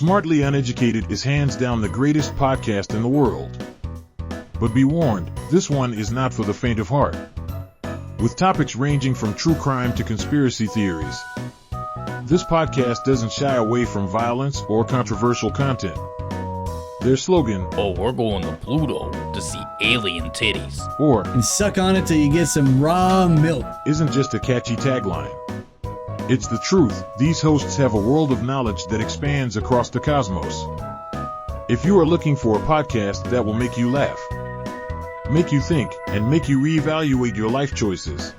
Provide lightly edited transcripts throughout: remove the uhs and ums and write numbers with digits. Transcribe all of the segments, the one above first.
Smartly Uneducated is hands down the greatest podcast in the world. But be warned, this one is not for the faint of heart. With topics ranging from true crime to conspiracy theories, this podcast doesn't shy away from violence or controversial content. Their slogan, "Oh, we're going to Pluto to see alien titties," or and suck on it till you get some raw milk, isn't just a catchy tagline. It's the truth. These hosts have a world of knowledge that expands across the cosmos. If you are looking for a podcast that will make you laugh, make you think, and make you reevaluate your life choices,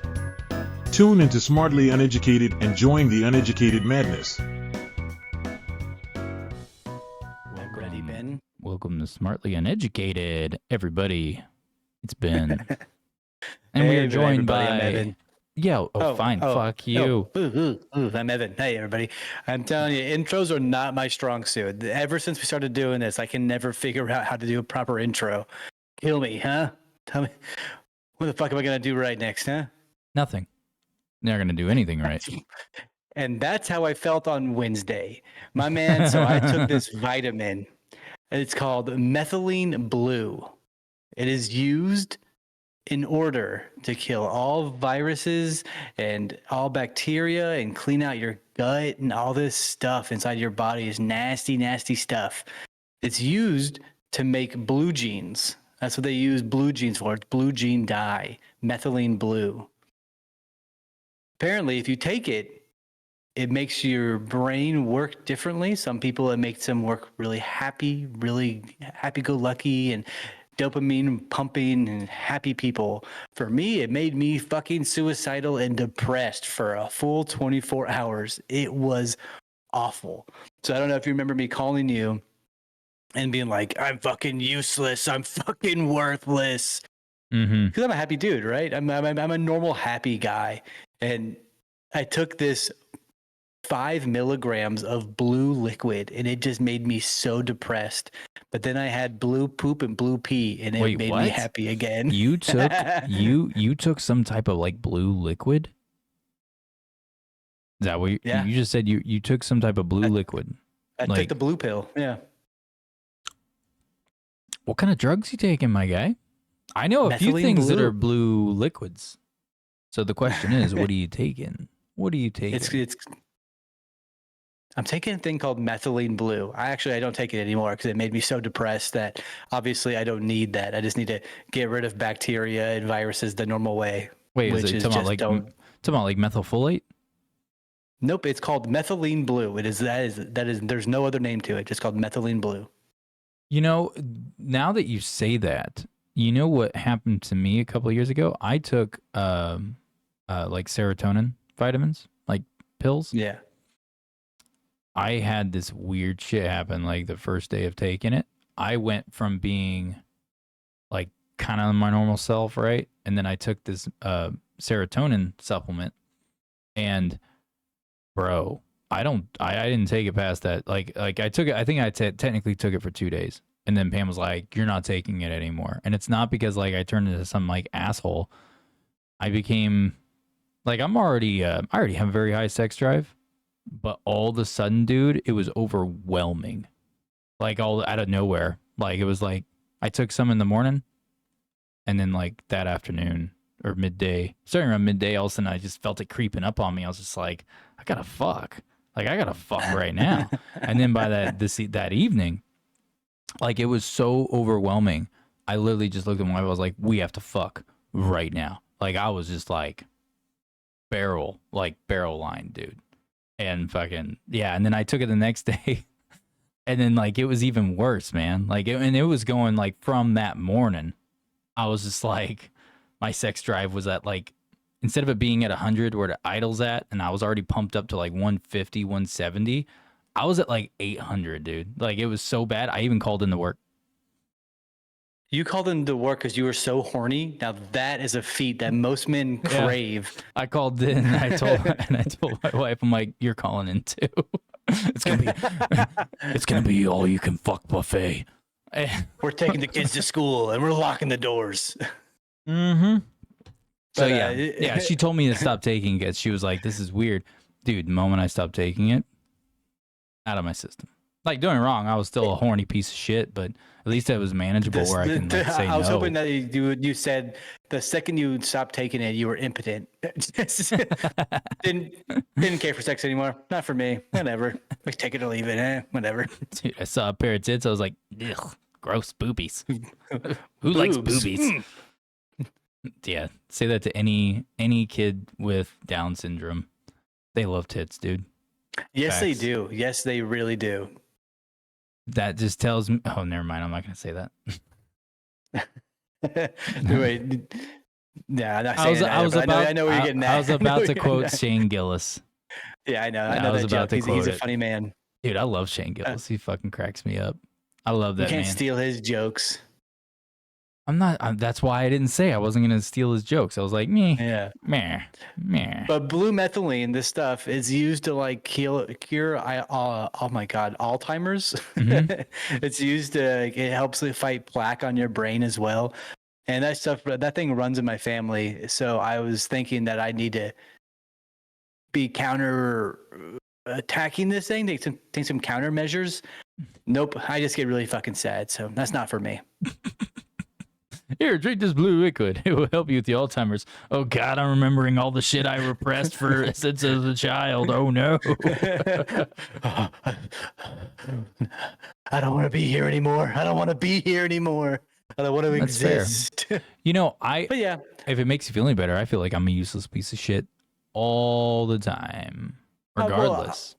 tune into Smartly Uneducated and join the uneducated madness. Welcome to Smartly Uneducated, everybody. It's Ben. And Hey, we are joined everybody, I'm by... Evan. Fine, fuck you. I'm Evan. Hey, everybody. I'm telling you, intros are not my strong suit. Ever since we started doing this, I can never figure out how to do a proper intro. Kill me, huh? Tell me, what the fuck am I going to do right next, huh? Nothing. They're not going to do anything right. And that's how I felt on Wednesday. My man, so I took this vitamin. It's called methylene blue. It is used in order to kill all viruses and all bacteria and clean out your gut and all this stuff inside your body is nasty, nasty stuff. It's used to make blue jeans. That's what they use blue jeans for. It's blue jean dye, methylene blue. Apparently, if you take it, it makes your brain work differently. Some people, it makes them work really happy-go-lucky and dopamine pumping and happy people. For me, it made me fucking suicidal and depressed for a full 24 hours. It was awful. So I don't know if you remember me calling you and being like, I'm fucking useless. I'm fucking worthless. Because I'm a happy dude, right? I'm a normal happy guy. And I took this 5 milligrams of blue liquid and it just made me so depressed. But then I had blue poop and blue pee and it made me happy again. You took you took some type of like blue liquid? Is that what you just said? You took some type of blue liquid. I took the blue pill. Yeah. What kind of drugs you taking, my guy? I know a few things that are blue liquids. So the question is, what are you taking? What are you taking? I'm taking a thing called methylene blue. I don't take it anymore because it made me so depressed that obviously I don't need that. I just need to get rid of bacteria and viruses the normal way. Wait, is it talking about like methylfolate? Nope, it's called methylene blue. That is there's no other name to it. It's called methylene blue. You know, now that you say that, you know what happened to me a couple of years ago? I took like serotonin vitamins, like pills. Yeah. I had this weird shit happen like the first day of taking it. I went from being like kind of my normal self, right? And then I took this serotonin supplement and bro, I didn't take it past that. Like I took it, I think I technically took it for 2 days. And then Pam was like, "You're not taking it anymore." And it's not because like I turned into some like asshole. I became like I already have a very high sex drive. But all of a sudden, dude, it was overwhelming. Like all out of nowhere. Like it was like I took some in the morning and then like that afternoon or midday, starting around midday, all of a sudden I just felt it creeping up on me. I was just like, I gotta fuck. Like I gotta fuck right now. And then by that evening, like it was so overwhelming. I literally just looked at my wife. I was like, we have to fuck right now. Like I was just like barrel line, dude. And fucking, yeah. And then I took it the next day and then like, it was even worse, man. Like, it was going like from that morning, I was just like, my sex drive was at like, instead of it being at 100 where it idles at, and I was already pumped up to like 150, 170, I was at like 800, dude. Like it was so bad. I even called into work. You called into work because you were so horny. Now that is a feat that most men crave. Yeah. I called in and I told my wife, I'm like, you're calling in too. It's gonna be all you can fuck buffet. We're taking the kids to school and we're locking the doors. So yeah, she told me to stop taking it. She was like, this is weird. Dude, the moment I stopped taking it, out of my system. Like, don't get me wrong, I was still a horny piece of shit, but at least it was manageable where I can like, say I was no. hoping that you said the second you stopped taking it, you were impotent. didn't care for sex anymore. Not for me. Whatever. Like, take it or leave it. Whatever. Dude, I saw a pair of tits. I was like, ugh, gross boobies. Who likes Boobs. boobies? Yeah, say that to any kid with Down syndrome. They love tits, dude. Yes, they Facts. do. Yes, they really do. That just tells me. Oh, never mind. I'm not gonna say that. Wait. Yeah, I'm not saying that. I know where you're getting at. I was about to quote Shane Gillis. Yeah, I know. I know I was that about joke. to quote He's a it. funny man. Dude, I love Shane Gillis. He fucking cracks me up. I love You that can't man. steal his jokes. That's why I didn't say I wasn't gonna steal his jokes. I was like, meh, Yeah. meh. But blue methylene, this stuff is used to like cure oh my god, Alzheimer's. Mhm. It's used to it helps to fight plaque on your brain as well. And that thing runs in my family. So I was thinking that I need to be counter attacking this thing, take some countermeasures. Nope, I just get really fucking sad. So that's not for me. Here, drink this blue liquid. It will help you with the Alzheimer's. Oh God, I'm remembering all the shit I repressed since as a child. Oh no. I don't want to be here anymore. I don't want to be here anymore. I don't want to That's fair. exist. You know, But yeah, if it makes you feel any better, I feel like I'm a useless piece of shit all the time, regardless.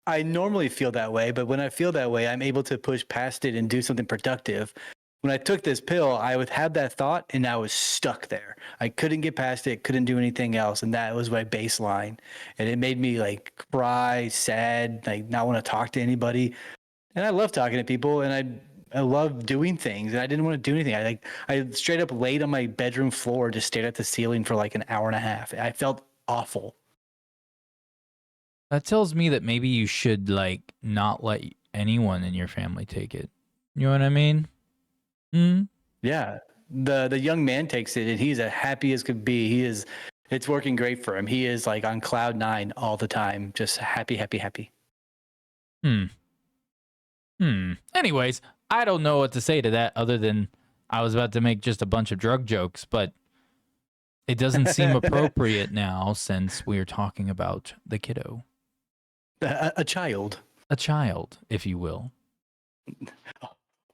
I normally feel that way, but when I feel that way, I'm able to push past it and do something productive. When I took this pill, I would have that thought and I was stuck there. I couldn't get past it, couldn't do anything else. And that was my baseline. And it made me like cry, sad, like not want to talk to anybody. And I love talking to people and I love doing things. And I didn't want to do anything. I straight up laid on my bedroom floor, just stared at the ceiling for like an hour and a half. I felt awful. That tells me that maybe you should like not let anyone in your family take it. You know what I mean? Yeah. The young man takes it and he's as happy as could be. It's working great for him. He is like on cloud 9 all the time, just happy. Anyways, I don't know what to say to that other than I was about to make just a bunch of drug jokes, but it doesn't seem appropriate now since we're talking about the kiddo. A child. A child, if you will.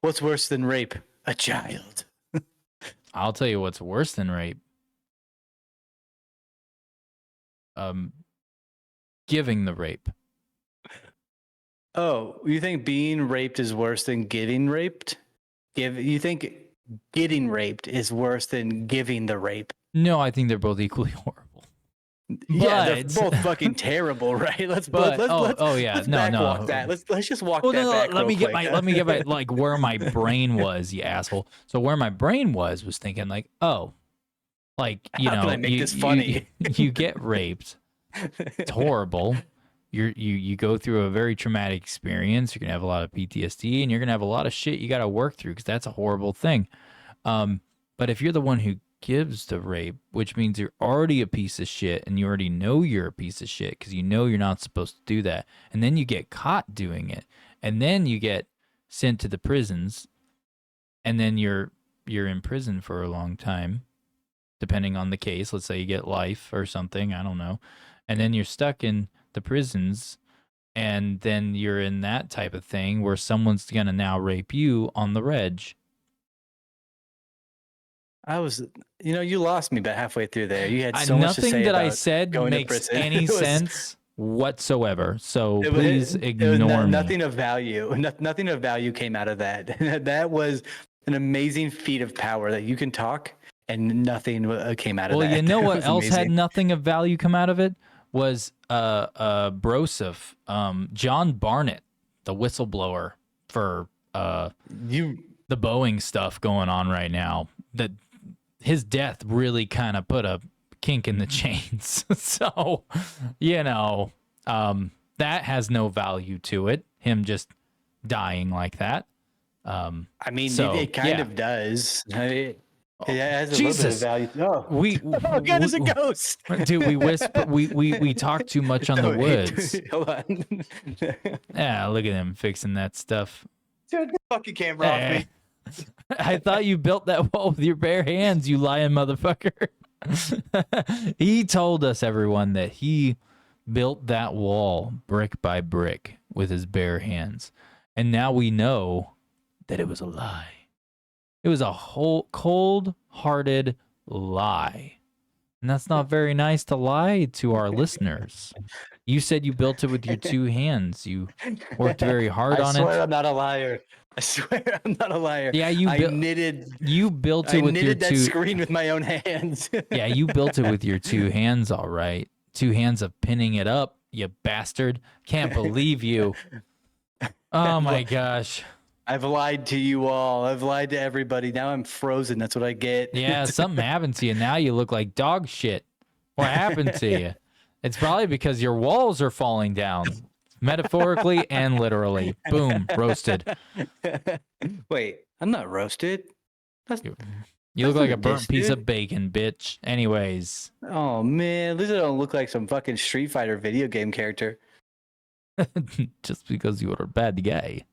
What's worse than rape? A child. I'll tell you what's worse than rape. Giving the rape. Oh, you think being raped is worse than getting raped? You think getting raped is worse than giving the rape? No, I think they're both equally horrible. Yeah, they're But- both fucking terrible, right? Let's yeah, let's backwalk that. Let's just walk Well, that no, back. let me real get quick. let me get my like where my brain was, you asshole. So where my brain was thinking like, oh, like you How know, can I make you, this funny? you get raped. It's horrible. You go through a very traumatic experience. You're gonna have a lot of PTSD, and you're gonna have a lot of shit you got to work through because that's a horrible thing. But if you're the one who gives the rape, which means you're already a piece of shit, and you already know you're a piece of shit because you know you're not supposed to do that, and then you get caught doing it, and then you get sent to the prisons, and then you're in prison for a long time, depending on the case. Let's say you get life or something, I don't know, and then you're stuck in the prisons, and then you're in that type of thing where someone's gonna now rape you on the reg. You lost me about halfway through there. You had so much to Nothing say that I about said going to makes prison. any It was- sense whatsoever. So It was- please it was ignore me. nothing of value. Nothing of value came out of that. That was an amazing feat of power that you can talk and nothing came out of Well, that. you know It what was else had amazing. nothing of value come out of it was Broseph, John Barnett, the whistleblower for the Boeing stuff going on right now. That his death really kind of put a kink in the chains. So, that has no value to it. Him just dying like that. I mean, So, it kind yeah. of does. Yeah, it has a Jesus. little bit of value. Oh, We, oh God, it's a ghost. dude, we whisper, we talk too much on the No, wait, woods. dude, hold on. Yeah, look at him fixing that stuff. Turn the fucking camera off Hey. me. I thought you built that wall with your bare hands, you lying motherfucker. He told us, everyone, that he built that wall brick by brick with his bare hands. And now we know that it was a lie. It was a whole cold-hearted lie. And that's not very nice to lie to our listeners. You said you built it with your two hands. You worked very hard on I swear it. I'm not a liar. I swear I'm not a liar. Yeah, I built it with your knitted that two. screen with my own hands. Yeah, you built it with your two hands, all right. Two hands of pinning it up, you bastard. Can't believe you. Oh my gosh. I've lied to you all. I've lied to everybody. Now I'm frozen. That's what I get. Yeah, something happened to you. Now you look like dog shit. What happened to you? It's probably because your walls are falling down, metaphorically and literally. Boom, roasted. Wait, I'm not roasted. You look like a That's burnt this, piece dude. of bacon, bitch. Anyways, Oh man, at least I don't look like some fucking Street Fighter video game character. just because you are a bad guy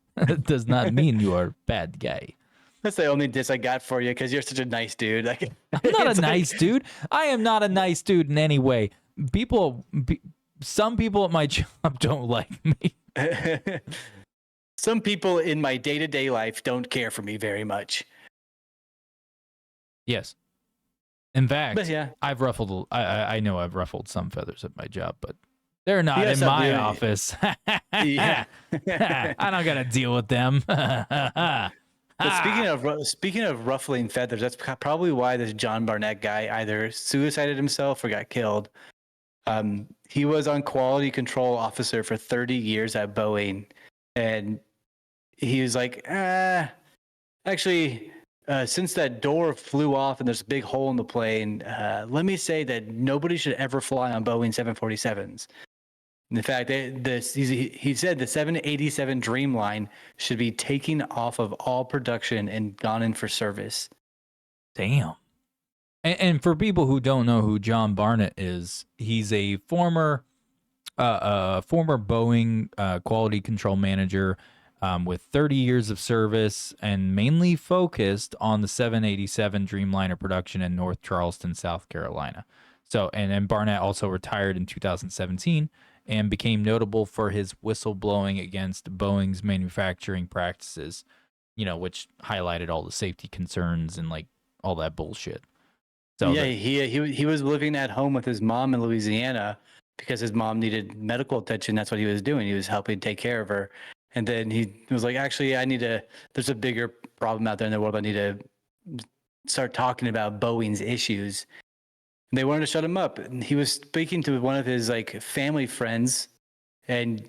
does not mean you are a bad guy. That's the only diss I got for you because you're such a nice dude. Like, I'm not it's a like- nice dude. I am not a nice dude in any way. Some people at my job don't like me. Some people in my day-to-day life don't care for me very much. Yes. In fact, But yeah, I've ruffled. I know I've ruffled some feathers at my job, but they're not Yeah, in some my do. office. yeah. I don't gotta deal with them. But speaking of ruffling feathers, that's probably why this John Barnett guy either suicided himself or got killed. He was on quality control officer for 30 years at Boeing, and he was like, actually, since that door flew off and there's a big hole in the plane, let me say that nobody should ever fly on Boeing 747s. In fact, he said the 787 Dreamliner should be taken off of all production and gone in for service. Damn. And for people who don't know who John Barnett is, he's a former Boeing quality control manager with 30 years of service and mainly focused on the 787 Dreamliner production in North Charleston, South Carolina. So, and Barnett also retired in 2017 and became notable for his whistleblowing against Boeing's manufacturing practices, which highlighted all the safety concerns and like all that bullshit. So yeah, he was living at home with his mom in Louisiana because his mom needed medical attention. That's what he was doing. He was helping take care of her. And then he was like, actually, there's a bigger problem out there in the world. I need to start talking about Boeing's issues. And they wanted to shut him up. And he was speaking to one of his like family friends, and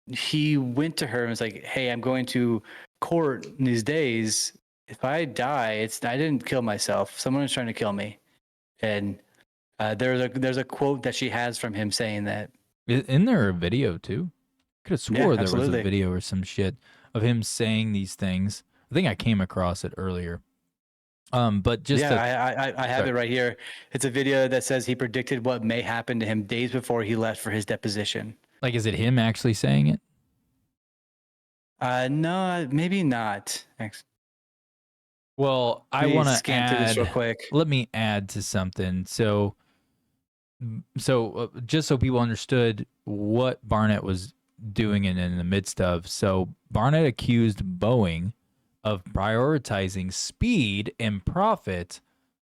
he went to her and was like, hey, I'm going to court in these days. If I die, I didn't kill myself. Someone is trying to kill me. And there's a quote that she has from him saying that. Isn't there a video too? Could have swore Yeah, there was absolutely. a video or some shit of him saying these things. I think I came across it earlier. But just I have it right here. It's a video that says he predicted what may happen to him days before he left for his deposition. like, is it him actually saying it? No, maybe not. Well, I Let me want to scan through this real quick. Let me add to something. So just so people understood what Barnett was doing and in the midst of. So Barnett accused Boeing of prioritizing speed and profit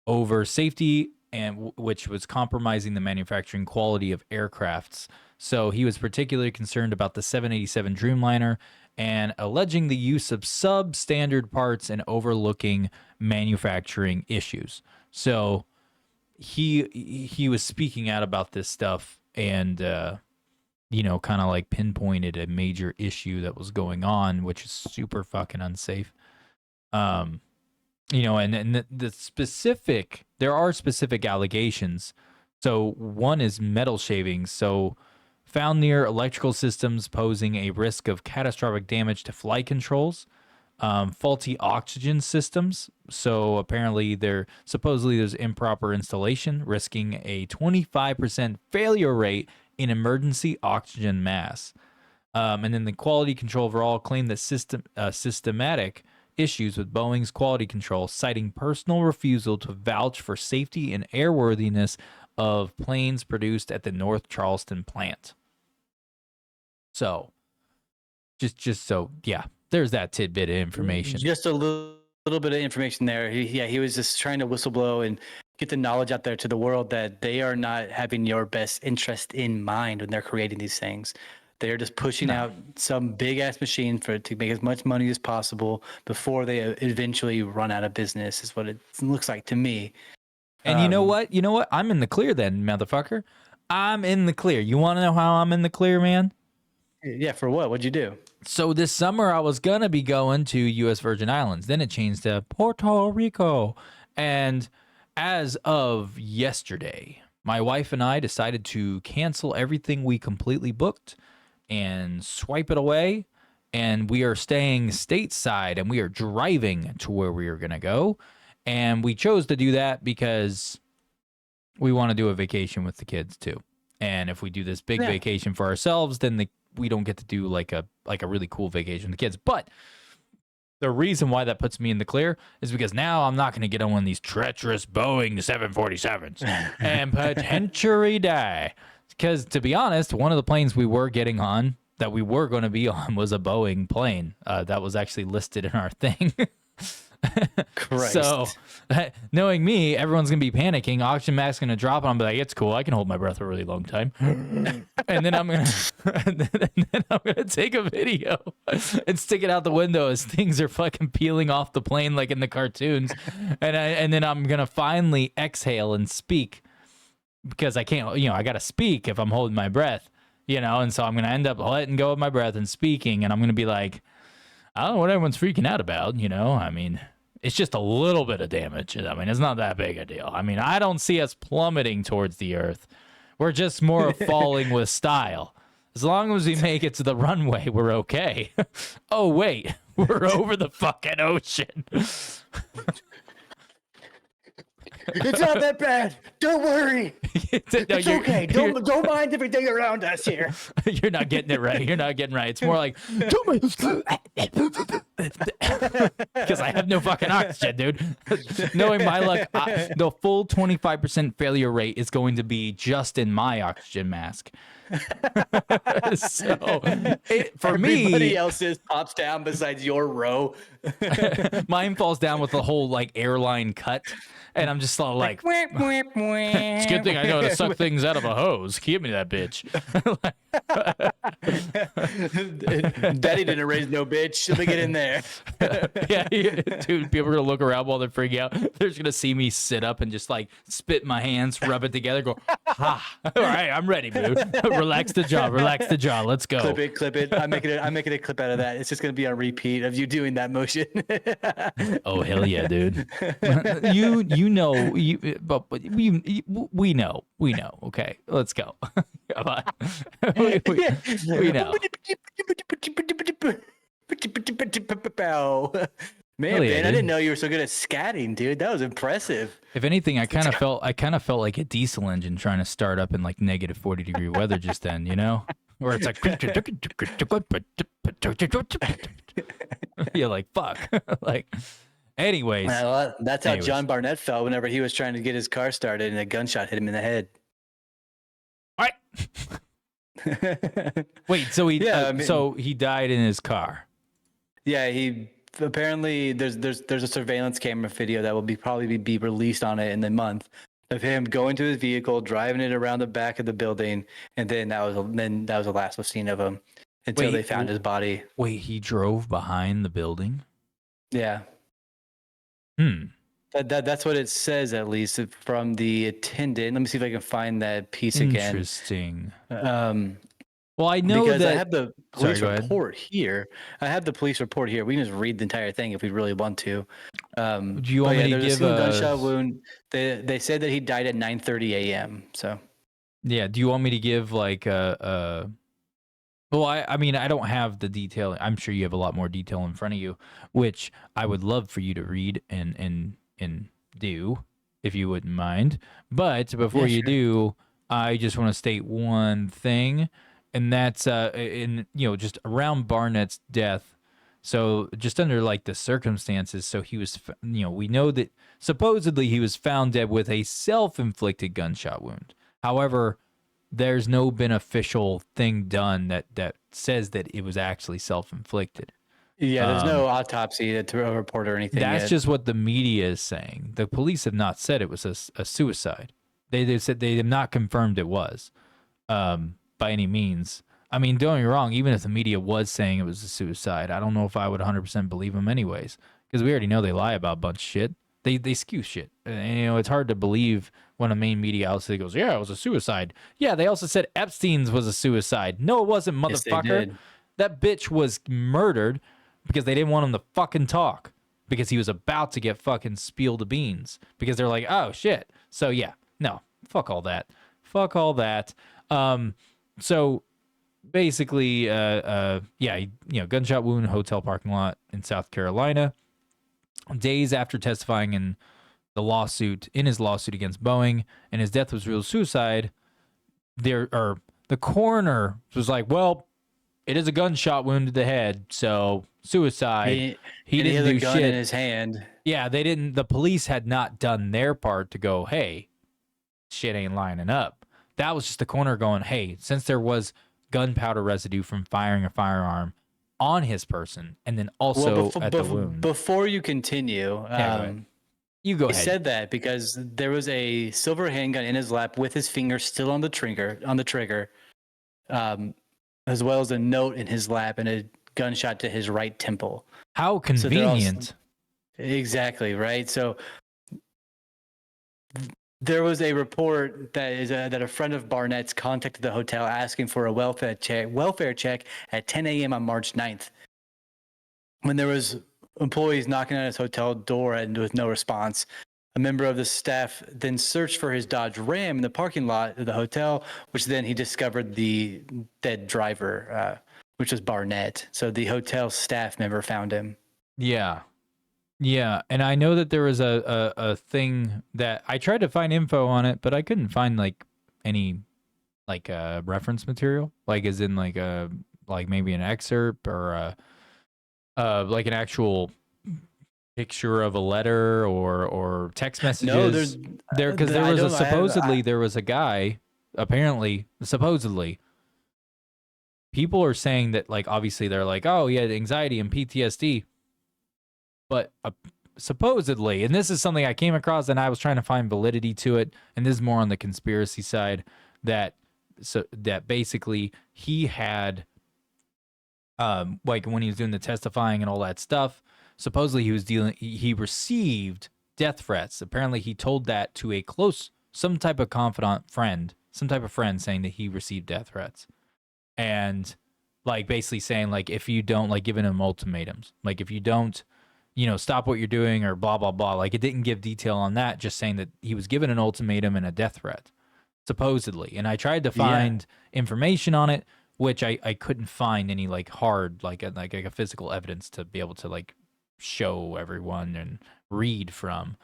over safety, and which was compromising the manufacturing quality of aircrafts. So he was particularly concerned about the 787 Dreamliner and alleging the use of substandard parts and overlooking manufacturing issues. So he was speaking out about this stuff and kind of like pinpointed a major issue that was going on, which is super fucking unsafe. And the specific, there are specific allegations. So one is metal shavings. So found near electrical systems posing a risk of catastrophic damage to flight controls. faulty oxygen systems. So apparently there's improper installation, risking a 25% failure rate in emergency oxygen masks. And then the quality control overall claimed that systematic issues with Boeing's quality control, citing personal refusal to vouch for safety and airworthiness of planes produced at the North Charleston plant. So, just so, yeah, there's that tidbit of information. Just a little bit of information there. He was just trying to whistleblow and get the knowledge out there to the world that they are not having your best interest in mind when they're creating these things. They're just pushing out some big ass machine to make as much money as possible before they eventually run out of business, is what it looks like to me. And you know what? I'm in the clear then, motherfucker. I'm in the clear. You want to know how I'm in the clear, man? Yeah, for what? What'd you do? So this summer I was going to be going to U.S. Virgin Islands. Then it changed to Puerto Rico. And as of yesterday, my wife and I decided to cancel everything we completely booked and swipe it away. And we are staying stateside and we are driving to where we are going to go. And we chose to do that because we want to do a vacation with the kids too. And if we do this big vacation for ourselves, then we don't get to do like a really cool vacation with the kids. But the reason why that puts me in the clear is because now I'm not going to get on one of these treacherous Boeing 747s and potentially die. Because to be honest, one of the planes we were getting on, that we were going to be on, was a Boeing plane. That was actually listed in our thing. Christ. So, knowing me, everyone's gonna be panicking. Oxygen mask's gonna drop, and I'm like, "It's cool. I can hold my breath a really long time." And then I'm gonna take a video and stick it out the window as things are fucking peeling off the plane like in the cartoons. And then I'm gonna finally exhale and speak because I can't. I gotta speak if I'm holding my breath. And so I'm gonna end up letting go of my breath and speaking, and I'm gonna be like, I don't know what everyone's freaking out about, I mean, it's just a little bit of damage. I mean, it's not that big a deal. I mean, I don't see us plummeting towards the earth. We're just more of falling with style. As long as we make it to the runway, we're okay. Oh, wait, we're over the fucking ocean. It's not that bad. Don't worry. It's okay. Don't mind everything around us here. You're not getting it right. You're not getting right. It's more like, because I have no fucking oxygen, dude. Knowing my luck, the full 25% failure rate is going to be just in my oxygen mask. So for me, everybody else's pops down besides your row. Mine falls down with the whole like airline cut. And I'm just like, it's a good thing I know how to suck things out of a hose. Give me that bitch. Daddy didn't raise no bitch. Let me get in there. Yeah, dude, people are going to look around while they're freaking out. They're just going to see me sit up and just like spit my hands, rub it together, go, ha. All right, I'm ready, dude. Relax the jaw. Let's go. Clip it. I'm making a clip out of that. It's just going to be a repeat of you doing that motion. Oh, hell yeah, dude. We know. Okay, let's go. Come on. we know. Man, yeah, I didn't know you were so good at scatting, dude. That was impressive. If anything, I kind of felt like a diesel engine trying to start up in like negative 40-degree weather just then, where it's like, you're like, fuck, like. Anyways, that's how John Barnett felt whenever he was trying to get his car started and a gunshot hit him in the head. What? Wait, so he died in his car. Yeah, he apparently there's a surveillance camera video that will probably be released on it in the month of him going to his vehicle, driving it around the back of the building, and then that was the last we've seen of him until they found his body. Wait, he drove behind the building? Yeah. That's what it says, at least from the attendant. Let me see if I can find that piece again. Interesting. Well, I know because that I have the police report here. I have the police report here. We can just read the entire thing if we really want to. Do you want me to give a gunshot wound? They said that he died at 9:30 a.m. So. Yeah. Do you want me to give like a Well, I mean, I don't have the detail. I'm sure you have a lot more detail in front of you, which I would love for you to read and do, if you wouldn't mind. But before Yeah, you sure. do, I just want to state one thing, and that's just around Barnett's death. So just under like the circumstances, so he was, we know that supposedly he was found dead with a self-inflicted gunshot wound. However, there's no been official thing done that says that it was actually self-inflicted. Yeah, there's Um, no autopsy to report or anything that's yet. just what the media is saying. The police have not said it was a suicide. They said they have not confirmed it was by any means. I mean, don't get me wrong. Even if the media was saying it was a suicide, I don't know if I would 100% believe them anyways, because we already know they lie about a bunch of shit. They skew shit. And, it's hard to believe when a main media outlet goes, "Yeah, it was a suicide." Yeah, they also said Epstein's was a suicide. No, it wasn't, Yes, they motherfucker. did. That bitch was murdered because they didn't want him to fucking talk because he was about to get fucking spilled the beans because they're like, "Oh shit." So yeah, no, fuck all that. Fuck all that. So basically, gunshot wound, hotel parking lot in South Carolina. Days after testifying in his lawsuit against Boeing, and his death was ruled suicide. The coroner was like, "Well, it is a gunshot wound to the head, so suicide." He and he didn't had a do gun shit. in his hand. Yeah, they didn't. The police had not done their part to go, "Hey, shit ain't lining up." That was just the coroner going, "Hey, since there was gunpowder residue from firing a firearm on his person, and then also Well, at the wound." before you continue, Yeah, go ahead. You go he ahead. said that because there was a silver handgun in his lap with his finger still on the trigger, as well as a note in his lap and a gunshot to his right temple. How So they're all- convenient. Exactly, right? So there was a report that a friend of Barnett's contacted the hotel asking for a welfare check at 10 a.m. on March 9th. When there was employees knocking on his hotel door and with no response, a member of the staff then searched for his Dodge Ram in the parking lot of the hotel, which then he discovered the dead driver, which was Barnett. So the hotel staff member found him. Yeah. Yeah, and I know that there was a thing that I tried to find info on it, but I couldn't find like any like reference material, like as in like maybe an excerpt or like an actual picture of a letter or text messages. No, there's because there was there was a guy, apparently supposedly people are saying that, like, obviously they're like, "Oh, he had anxiety and PTSD." But supposedly, and this is something I came across and I was trying to find validity to it, and this is more on the conspiracy side, that basically he had like when he was doing the testifying and all that stuff, supposedly he received death threats. Apparently he told that to some type of confidant friend, some type of friend, saying that he received death threats. And like basically saying, like, if you don't, like, giving him ultimatums, like, if you don't, stop what you're doing or blah, blah, blah. Like, it didn't give detail on that, just saying that he was given an ultimatum and a death threat, supposedly. And I tried to find information on it, which I couldn't find any, like, hard, like a physical evidence to be able to, like, show everyone and read from.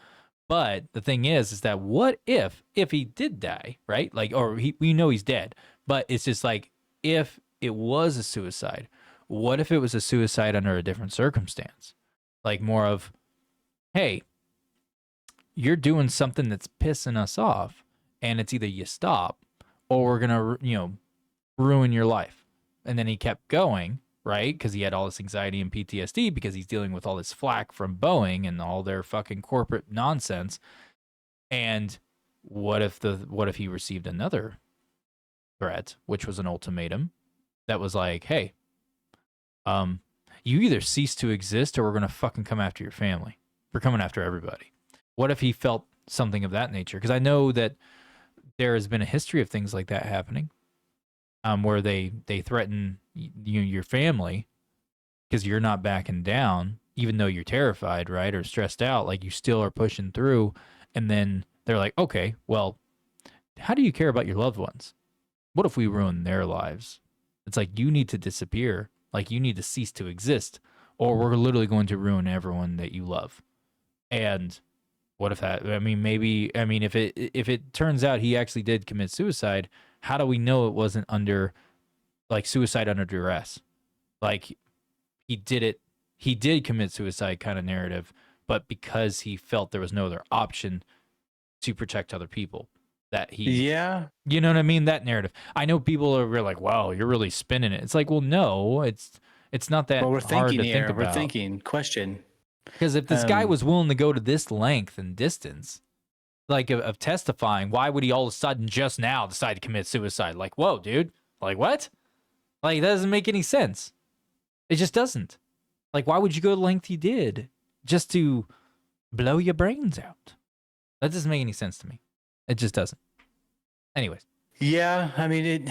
But the thing is that what if he did die, right? Like, or we know he's dead, but it's just like, if it was a suicide, what if it was a suicide under a different circumstance? Like more of, "Hey, you're doing something that's pissing us off, and it's either you stop or we're going to, ruin your life." And then he kept going, right? Because he had all this anxiety and PTSD because he's dealing with all this flack from Boeing and all their fucking corporate nonsense. And what if he received another threat, which was an ultimatum that was like, "Hey, you either cease to exist or we're going to fucking come after your family. We're coming after everybody." What if he felt something of that nature? Because I know that there has been a history of things like that happening, where they threaten your family because you're not backing down, even though you're terrified, right, or stressed out. Like, you still are pushing through, and then they're like, "Okay, well, how do you care about your loved ones? What if we ruin their lives It's like, you need to disappear. Like, you need to cease to exist, or we're literally going to ruin everyone that you love. And what if that, I mean, maybe, I mean, if it turns out he actually did commit suicide, how do we know it wasn't under, like, suicide under duress? Like, he did commit suicide kind of narrative, but because he felt there was no other option to protect other people, that he, you know what I mean? That narrative. I know people are really like, wow, you're really spinning it. It's like, well, no, it's not that Well, we're hard thinking to here. think about. We're thinking, question. Because if this guy was willing to go to this length and distance, like of testifying, why would he all of a sudden just now decide to commit suicide? Like, whoa, dude. Like, what? Like, that doesn't make any sense. It just doesn't. Like, why would you go the length you did just to blow your brains out? That doesn't make any sense to me. It just doesn't. Anyways. Yeah, I mean,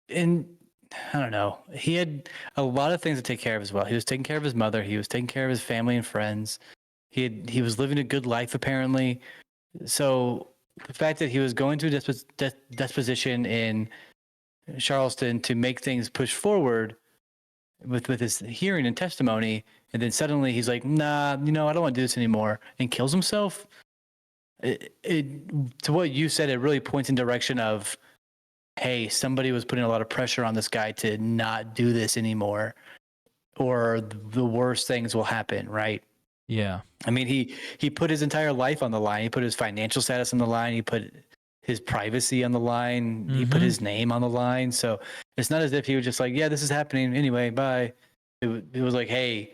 I don't know. He had a lot of things to take care of as well. He was taking care of his mother. He was taking care of his family and friends. He was living a good life, apparently. So the fact that he was going to a disposition in Charleston to make things push forward with his hearing and testimony, and then suddenly he's like, nah, I don't want to do this anymore, and kills himself. To what you said, it really points in direction of, hey, somebody was putting a lot of pressure on this guy to not do this anymore, or the worst things will happen, right? Yeah. I mean, he put his entire life on the line. He put his financial status on the line. He put his privacy on the line. Mm-hmm. He put his name on the line. So it's not as if he was just like, yeah, this is happening anyway, bye. It was like, hey,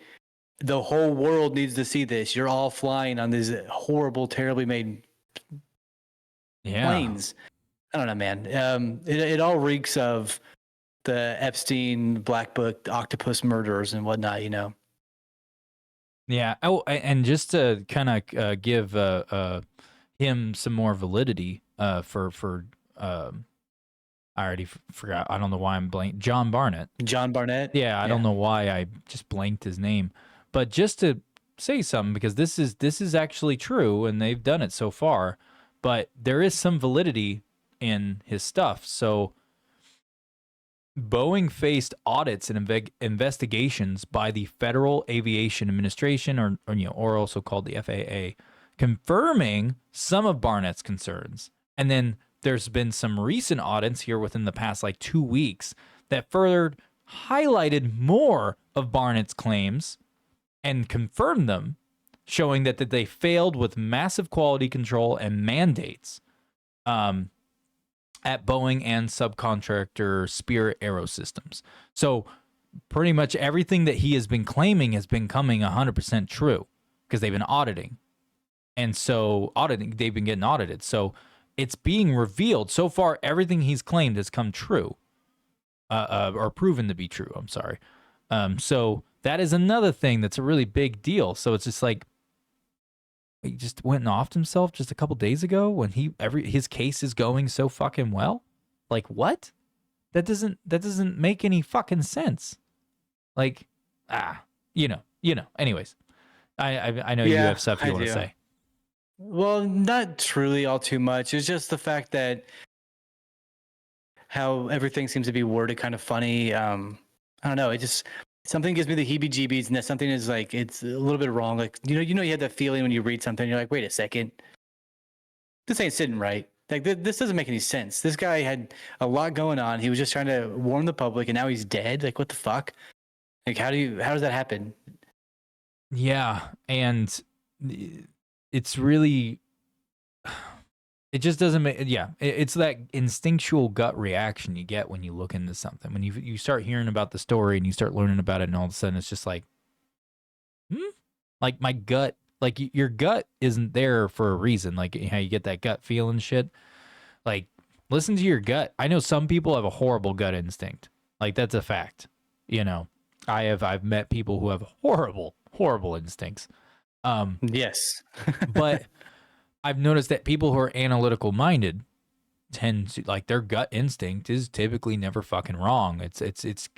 the whole world needs to see this. You're all flying on these horrible, terribly made planes. I don't know, man. It all reeks of the Epstein Black Book octopus murderers and whatnot, Yeah. Oh, and just to kind of give him some more validity for I already forgot. I don't know why I'm blank. John Barnett. John Barnett? Yeah, I don't know why I just blanked his name. But just to say something, because this is actually true, and they've done it so far, but there is some validity in his stuff. So Boeing faced audits and investigations by the Federal Aviation Administration, or also called the FAA, confirming some of Barnett's concerns. And then there's been some recent audits here within the past 2 weeks that further highlighted more of Barnett's claims and confirmed them, showing that they failed with massive quality control and mandates at Boeing and subcontractor Spirit Aerosystems. So pretty much everything that he has been claiming has been coming 100% true, because they've been auditing. And so they've been getting audited. So it's being revealed. So far, everything he's claimed has come true, or proven to be true. I'm sorry. So that is another thing that's a really big deal. So it's just like, he just went and offed himself just a couple days ago when his case is going so fucking well. Like, what? That doesn't make any fucking sense. Like, Anyways, I know you have stuff you want to say. Well, not truly all too much. It's just the fact that how everything seems to be worded kind of funny. I don't know. It just, something gives me the heebie-jeebies, and that something is like, it's a little bit wrong. Like, you had that feeling when you read something, you're like, wait a second, this ain't sitting right. Like, this doesn't make any sense. This guy had a lot going on. He was just trying to warn the public, and now he's dead. Like, what the fuck? Like, how does that happen? Yeah, and it's really, it just doesn't make, it's that instinctual gut reaction you get when you look into something. When you start hearing about the story and you start learning about it, and all of a sudden it's just like, like my gut, like your gut isn't there for a reason. Like how you get that gut feeling shit. Like, listen to your gut. I know some people have a horrible gut instinct. Like, that's a fact. I've met people who have horrible instincts. Yes. But I've noticed that people who are analytical minded tend to, like, their gut instinct is typically never fucking wrong. It's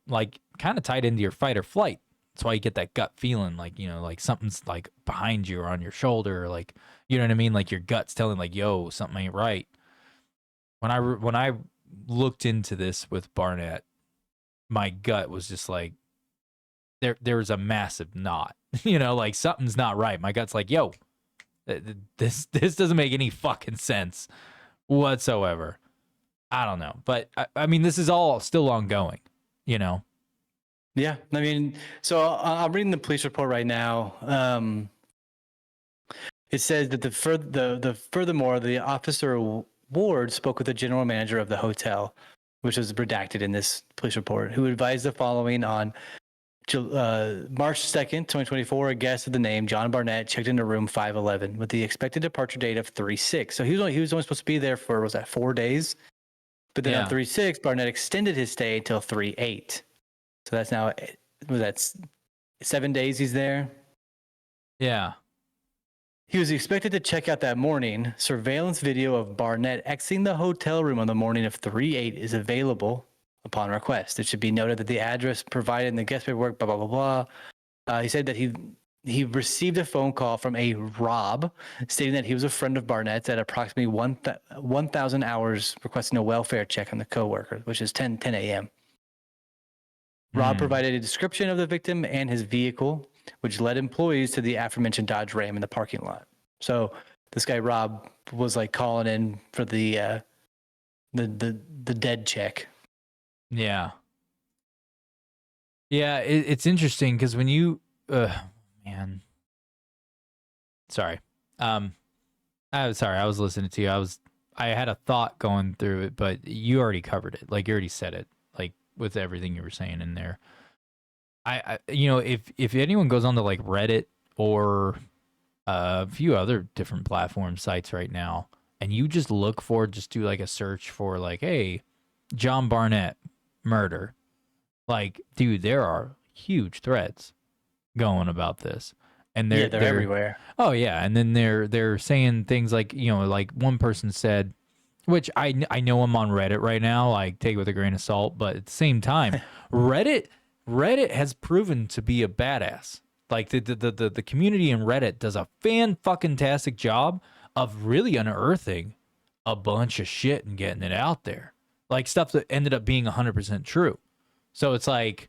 like kind of tied into your fight or flight. That's why you get that gut feeling, like, like something's like behind you or on your shoulder, or like, you know what I mean? Like your gut's telling like, yo, something ain't right. When I looked into this with Barnett, my gut was just like, there's a massive knot. Like something's not right. My gut's like, yo, this doesn't make any fucking sense whatsoever. I don't know. But I mean, this is all still ongoing, Yeah. I mean, so I'm reading the police report right now. It says that furthermore, the officer Ward spoke with the general manager of the hotel, which was redacted in this police report, who advised the following on March 2nd, 2024. A guest of the name John Barnett checked into room 511 with the expected departure date of 3/6. So he was only supposed to be there for, was that 4 days? But then on 3/6, Barnett extended his stay until 3/8. So that's 7 days he's there. Yeah. He was expected to check out that morning. Surveillance video of Barnett exiting the hotel room on the morning of 3/8 is available upon request. It should be noted that the address provided in the guest paperwork, blah, blah, blah, blah. He said that he received a phone call from a Rob stating that he was a friend of Barnett's at approximately 1,000 hours requesting a welfare check on the coworker, which is 10 a.m. Rob provided a description of the victim and his vehicle, which led employees to the aforementioned Dodge Ram in the parking lot. So this guy Rob was like calling in for the dead check. Yeah. Yeah, it's interesting because when you man. Sorry. I was listening to you. I had a thought going through it, but you already covered it. Like you already said it, like with everything you were saying in there. I if anyone goes on to like Reddit or a few other different platform sites right now, and you just do like a search for like, hey, John Barnett murder. Like, dude, there are huge threads going about this. And they're everywhere. Oh yeah, and then they're saying things like, like one person said, which I know I'm on Reddit right now, like take it with a grain of salt, but at the same time, Reddit has proven to be a badass. Like the community in Reddit does a fan-fucking-tastic job of really unearthing a bunch of shit and getting it out there. Like stuff that ended up being 100% true. So it's like,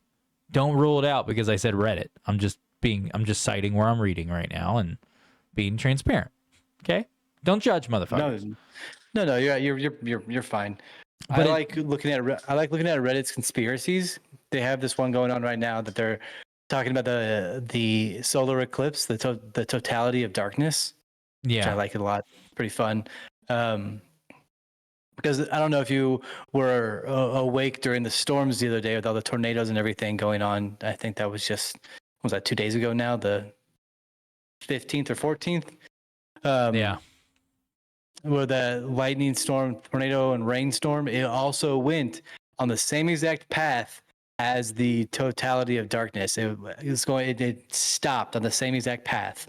don't rule it out because I said Reddit. I'm just citing where I'm reading right now and being transparent. Okay? Don't judge, motherfuckers. No, you're fine. But I like looking at Reddit's conspiracies. They have this one going on right now that they're talking about the solar eclipse, the totality of darkness. Yeah, which I like it a lot. Pretty fun. Because I don't know if you were awake during the storms the other day with all the tornadoes and everything going on. I think that was 2 days ago now, the 15th or 14th. Yeah. Where the lightning storm, tornado, and rainstorm, it also went on the same exact path as the totality of darkness. It stopped on the same exact path.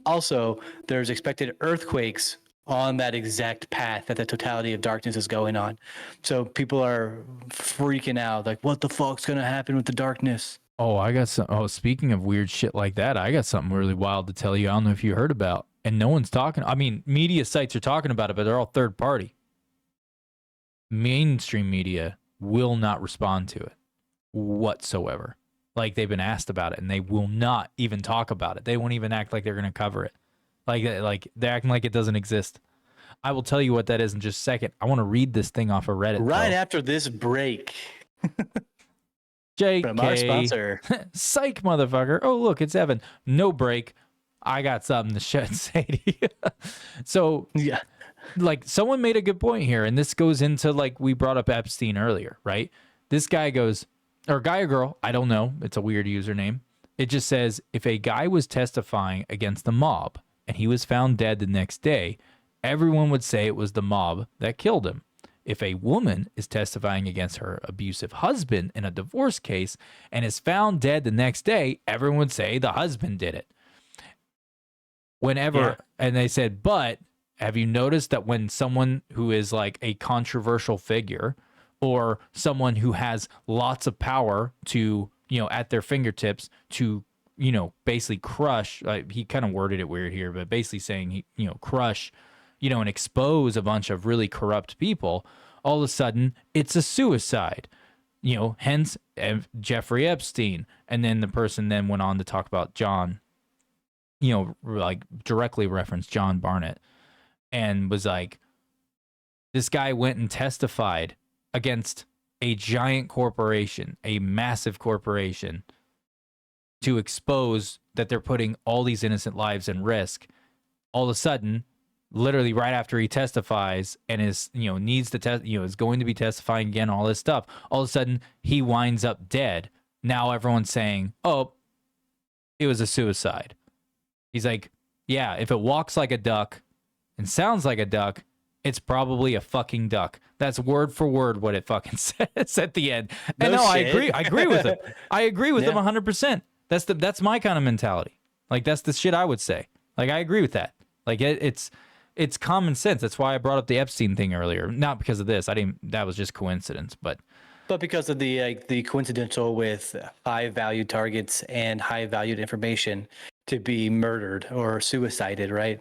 Also, there's expected earthquakes on that exact path that the totality of darkness is going on. So people are freaking out, like, what the fuck's gonna happen with the darkness? Oh, I got some. Oh, speaking of weird shit like that, I got something really wild to tell you. I don't know if you heard about, and no one's talking. I mean, media sites are talking about it, but they're all third party. Mainstream media will not respond to it whatsoever. Like they've been asked about it, and they will not even talk about it. They won't even act like they're going to cover it. Like they're acting like it doesn't exist. I will tell you what that is in just a second. I want to read this thing off of Reddit. Right after this break. JK. From our sponsor. Psych, motherfucker. Oh, look, it's Evan. No break. I got something to say to you. So, yeah, like someone made a good point here, and this goes into like we brought up Epstein earlier, right? This guy goes, or guy or girl, I don't know. It's a weird username. It just says, if a guy was testifying against the mob and he was found dead the next day, everyone would say it was the mob that killed him. If a woman is testifying against her abusive husband in a divorce case and is found dead the next day, everyone would say the husband did it. And they said, but have you noticed that when someone who is like a controversial figure or someone who has lots of power to, at their fingertips to, basically crush, he kind of worded it weird here, but basically saying, crush, and expose a bunch of really corrupt people, All of a sudden, it's a suicide. Hence Jeffrey Epstein. And then the person then went on to talk about John, like directly referenced John Barnett, and was like, this guy went and testified against a giant corporation, a massive corporation, to expose that they're putting all these innocent lives in risk. All of a sudden, literally right after he testifies and is, needs to test, is going to be testifying again, all this stuff, all of a sudden he winds up dead. Now everyone's saying, oh, it was a suicide. He's like, yeah, if it walks like a duck and sounds like a duck, it's probably a fucking duck. That's word for word what it fucking says at the end. And no, I agree. I agree with him. I agree with him 100%. That's my kind of mentality. Like, that's the shit I would say. Like, I agree with that. Like, it's common sense. That's why I brought up the Epstein thing earlier. Not because of this. That was just coincidence, but because of the coincidental with high valued targets and high valued information to be murdered or suicided, right?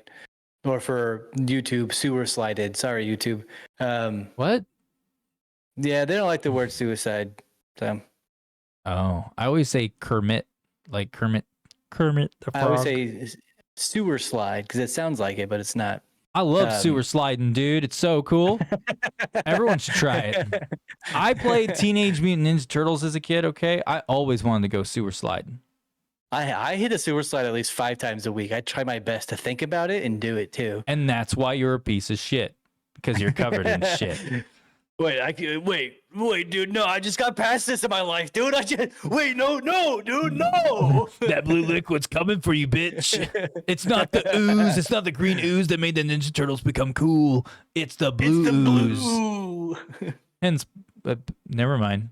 Or for YouTube, sewer slided. Sorry, YouTube. What? Yeah, they don't like the word suicide. So. Oh, I always say Kermit, like Kermit the Frog. I always say sewer slide because it sounds like it, but it's not. I love sewer sliding, dude. It's so cool. Everyone should try it. I played Teenage Mutant Ninja Turtles as a kid, okay? I always wanted to go sewer sliding. I hit a sewer slide at least 5 times a week. I try my best to think about it and do it too. And that's why you're a piece of shit, because you're covered in shit. Wait, dude, no, I just got past this in my life, dude. No, dude, no. That blue liquid's coming for you, bitch. It's not the ooze. It's not the green ooze that made the Ninja Turtles become cool. It's the blue ooze. Hence, never mind.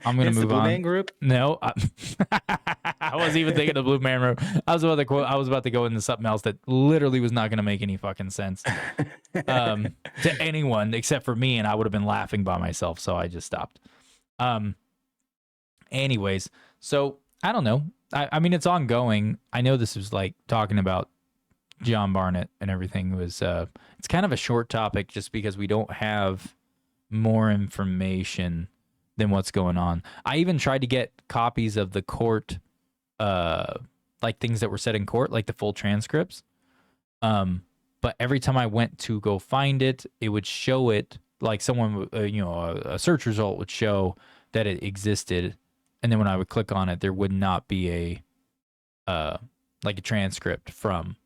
I'm gonna move Blue on. Man Group? No, I wasn't even thinking of Blue Man Group. I was about to go into something else that literally was not gonna make any fucking sense to anyone except for me, and I would have been laughing by myself. So I just stopped. Anyways, so I don't know. I mean, it's ongoing. I know this was like talking about John Barnett and everything was. It's kind of a short topic just because we don't have more information than what's going on. I even tried to get copies of the court, like things that were said in court, like the full transcripts. But every time I went to go find it, it would show it like someone, a search result would show that it existed. And then when I would click on it, there would not be like a transcript from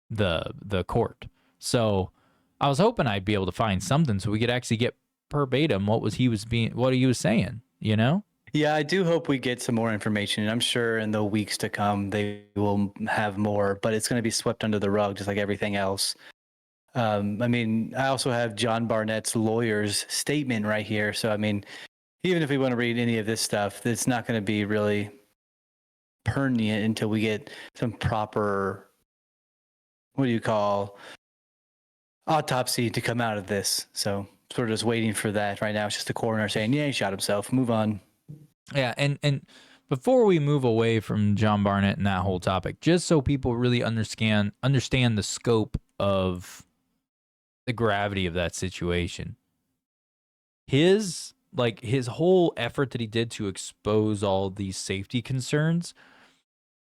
the court. So I was hoping I'd be able to find something so we could actually get verbatim what he was saying, Yeah, I do hope we get some more information, and I'm sure in the weeks to come they will have more, but it's going to be swept under the rug just like everything else. I mean, I also have John Barnett's lawyer's statement right here, so I mean, even if we want to read any of this stuff, it's not going to be really pertinent until we get some proper, autopsy to come out of this. So sort of just waiting for that right now. It's just the coroner saying, yeah, he shot himself. Move on. Yeah, and before we move away from John Barnett and that whole topic, just so people really understand the scope of the gravity of that situation, his whole effort that he did to expose all these safety concerns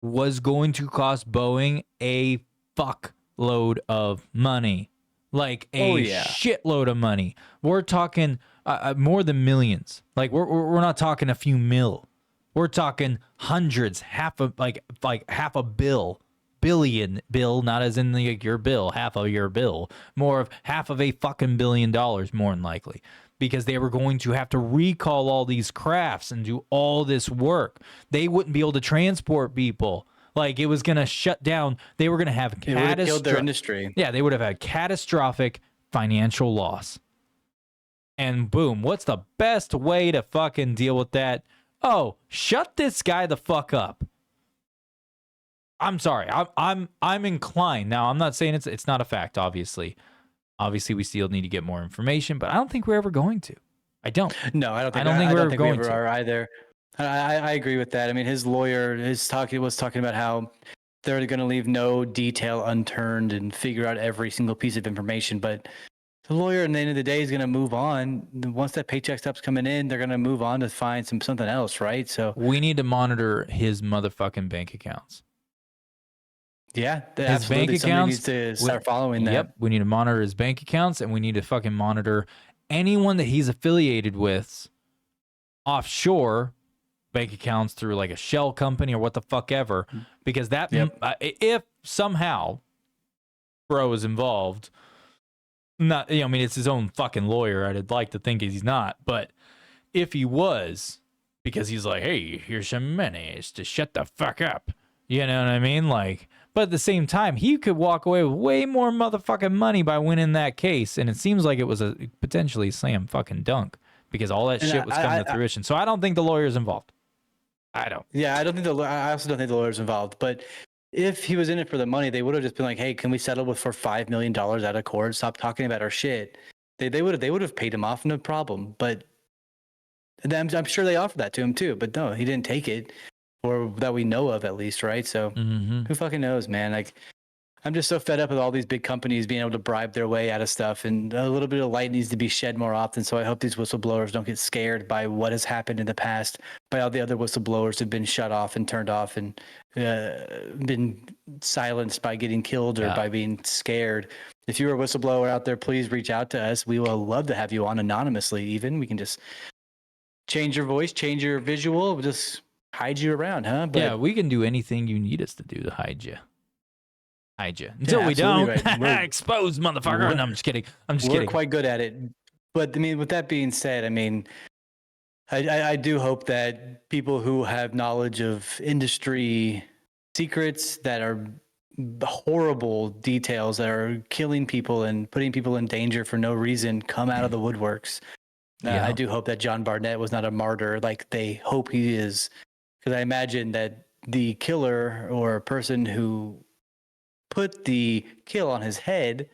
was going to cost Boeing a fuckload of money. Like shitload of money. We're talking more than millions. Like we're not talking a few mil. We're talking hundreds, half a billion bill, not as in like your bill, half of your bill, more of half of a fucking $1 billion more than likely, because they were going to have to recall all these crafts and do all this work. They wouldn't be able to transport people. Like, it was going to shut down. They were going to have killed their industry. Yeah, they would have had catastrophic financial loss. And boom, what's the best way to fucking deal with that? Oh, shut this guy the fuck up. I'm sorry. I'm inclined. Now, I'm not saying it's not a fact, obviously. Obviously, we still need to get more information, but I don't think we're ever going to. I don't. No, I don't think we ever are either. I agree with that. I mean, his lawyer was talking about how they're going to leave no detail unturned and figure out every single piece of information. But The lawyer, at the end of the day, is going to move on. Once that paycheck stops coming in, they're going to move on to find something else, right? So We need to monitor his motherfucking bank accounts. yeah, His absolutely. bank Somebody accounts. needs to start following that. Yep, we need to monitor his bank accounts, and we need to fucking monitor anyone that he's affiliated with offshore bank accounts through like a shell company or what the fuck ever, because that if somehow bro is involved, not, you know, I mean, it's his own fucking lawyer. I'd like to think he's not, but if he was, because he's like, hey, here's some money to shut the fuck up, you know what I mean? Like, but at the same time, he could walk away with way more motherfucking money by winning that case, and it seems like it was a potentially slam fucking dunk because all that shit was coming to fruition. So I don't think the lawyer's involved. I don't. Yeah, I also don't think the lawyer's involved. But if he was in it for the money, they would have just been like, "Hey, can we settle for $5 million out of court? Stop talking about our shit." They would have paid him off, no problem. But I'm sure they offered that to him too. But no, he didn't take it, or that we know of at least, right? So who fucking knows, man? Like, I'm just so fed up with all these big companies being able to bribe their way out of stuff, and a little bit of light needs to be shed more often. So I hope these whistleblowers don't get scared by what has happened in the past, by all the other whistleblowers who've been shut off and turned off and been silenced by getting killed or by being scared. If you're a whistleblower out there, please reach out to us. We will love to have you on anonymously. Even we can just change your voice, change your visual, we'll just hide you around, huh? But, yeah, we can do anything you need us to do to hide you. Until we don't expose, motherfucker. No, I'm just kidding. We're quite good at it. But I mean, with that being said, I mean, I do hope that people who have knowledge of industry secrets that are horrible details that are killing people and putting people in danger for no reason come out of the woodworks. I do hope that John Barnett was not a martyr like they hope he is, because I imagine that the killer or person who put the kill on his head,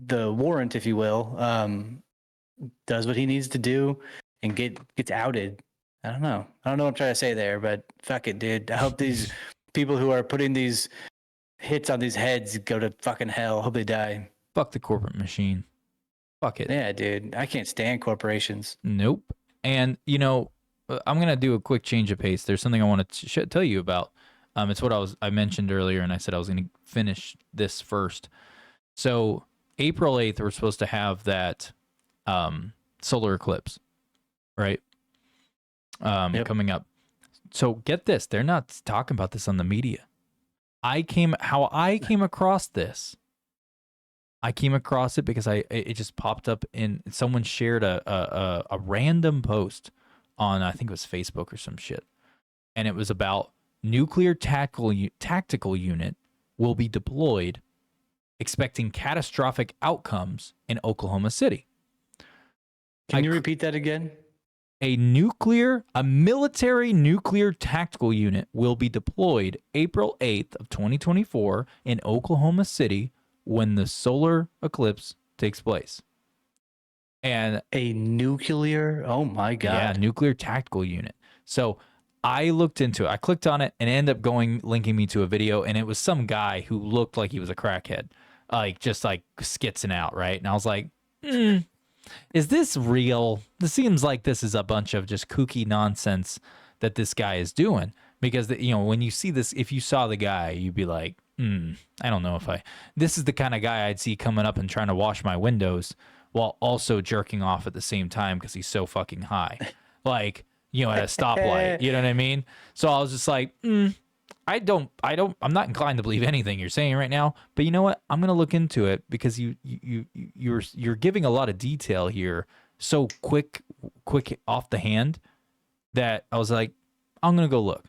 the warrant, if you will, does what he needs to do and gets outed. I don't know what I'm trying to say there, but fuck it, dude. I hope these people who are putting these hits on these heads go to fucking hell. Hope they die. Fuck the corporate machine. Fuck it. Yeah, dude. I can't stand corporations. Nope. And, you know, I'm going to do a quick change of pace. There's something I want to tell you about. It's what I mentioned earlier, and I said I was going to finish this first. So April 8th, we're supposed to have that solar eclipse, right? Coming up. So get this. They're not talking about this on the media. How I came across this. I came across it because it just popped up in someone shared a random post on, I think it was Facebook or some shit, and it was about nuclear tactical unit will be deployed, expecting catastrophic outcomes in Oklahoma City. Can you repeat that again? A military nuclear tactical unit will be deployed April 8th of 2024 in Oklahoma City when the solar eclipse takes place. And a nuclear, oh my God. Yeah, nuclear tactical unit. So I looked into it. I clicked on it and it ended up linking me to a video, and it was some guy who looked like he was a crackhead, just skitzing out, right? And I was like, is this real? This seems like this is a bunch of just kooky nonsense that this guy is doing. Because, when you see this, if you saw the guy, you'd be like, I don't know if this is the kind of guy I'd see coming up and trying to wash my windows while also jerking off at the same time because he's so fucking high. At a stoplight, you know what I mean? So I was just like, I'm not inclined to believe anything you're saying right now, but you know what? I'm going to look into it because you're giving a lot of detail here so quick off the hand that I was like, I'm going to go look.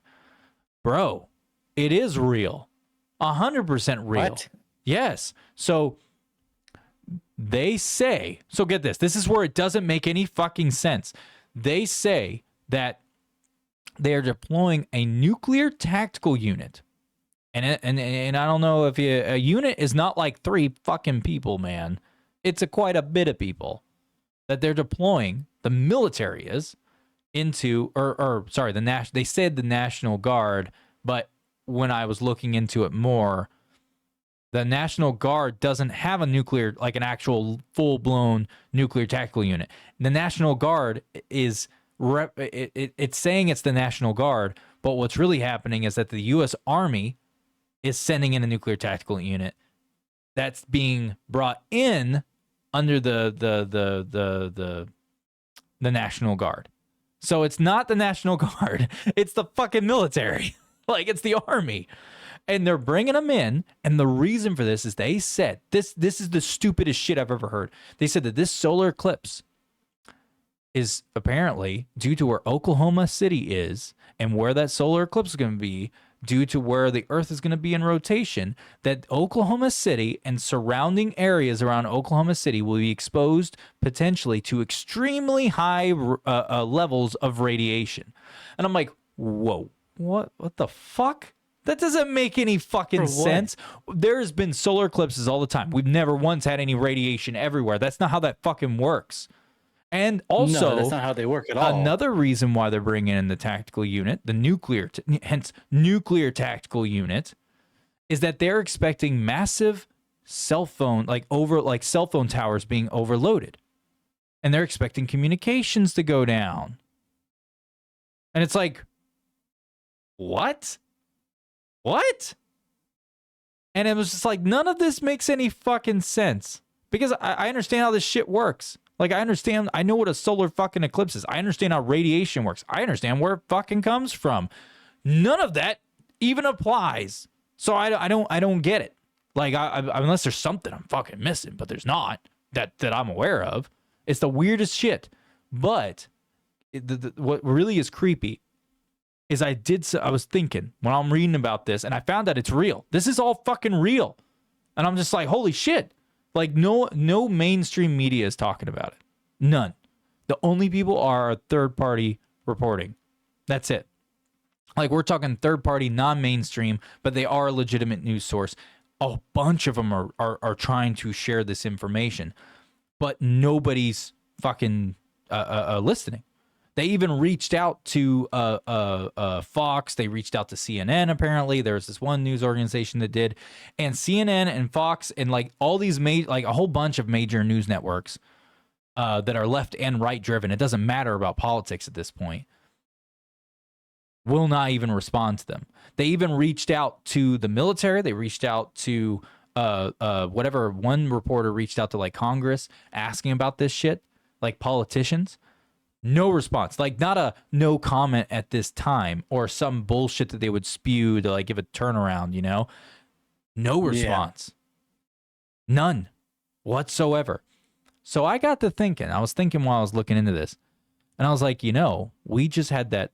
Bro, it is real. 100% real. What? Yes. So they say, so get this. This is where it doesn't make any fucking sense. They say that they are deploying a nuclear tactical unit. And I don't know if a unit is not like 3 fucking people, man. It's quite a bit of people that they're deploying. The military is into, they said the National Guard, but when I was looking into it more, The National Guard doesn't have a nuclear, like an actual full-blown nuclear tactical unit. The National Guard is, it's saying it's the National Guard, but what's really happening is that the U.S. Army is sending in a nuclear tactical unit that's being brought in under the National Guard. So it's not the National Guard. It's the fucking military. Like, it's the Army. And they're bringing them in. And the reason for this is they said, this is the stupidest shit I've ever heard. They said that this solar eclipse is apparently due to where Oklahoma City is and where that solar eclipse is going to be, due to where the Earth is going to be in rotation, that Oklahoma City and surrounding areas around Oklahoma City will be exposed potentially to extremely high levels of radiation. And I'm like, whoa, what the fuck? That doesn't make any fucking sense. There's been solar eclipses all the time. We've never once had any radiation everywhere. That's not how that fucking works. And also, no, that's not how they work at all. Another reason why they're bringing in the tactical unit, the nuclear, hence nuclear tactical unit, is that they're expecting massive cell phone, like cell phone towers being overloaded, and they're expecting communications to go down. And it's like, what? And it was just like, none of this makes any fucking sense, because I understand how this shit works. Like, I know what a solar fucking eclipse is. I understand how radiation works. I understand where it fucking comes from. None of that even applies. So I don't get it. Like, unless there's something I'm fucking missing, but there's not that I'm aware of. It's the weirdest shit. But what really is creepy is I was thinking when I'm reading about this, and I found out it's real. This is all fucking real. And I'm just like, holy shit. Like, no mainstream media is talking about it. None. The only people are third-party reporting. That's it. Like, we're talking third-party, non-mainstream, but they are a legitimate news source. A bunch of them are trying to share this information, but nobody's fucking listening. They even reached out to Fox. They reached out to CNN, apparently. There was this one news organization that did. And CNN and Fox and like all these like a whole bunch of major news networks that are left and right driven, it doesn't matter about politics at this point, will not even respond to them. They even reached out to the military. They reached out to whatever, one reporter reached out to like Congress asking about this shit, like politicians. No response. Like, not a no comment at this time or some bullshit that they would spew to like give a turnaround, you know? No response. Yeah. None whatsoever. So I got to thinking. I was thinking while I was looking into this, and I was like, you know, we just had that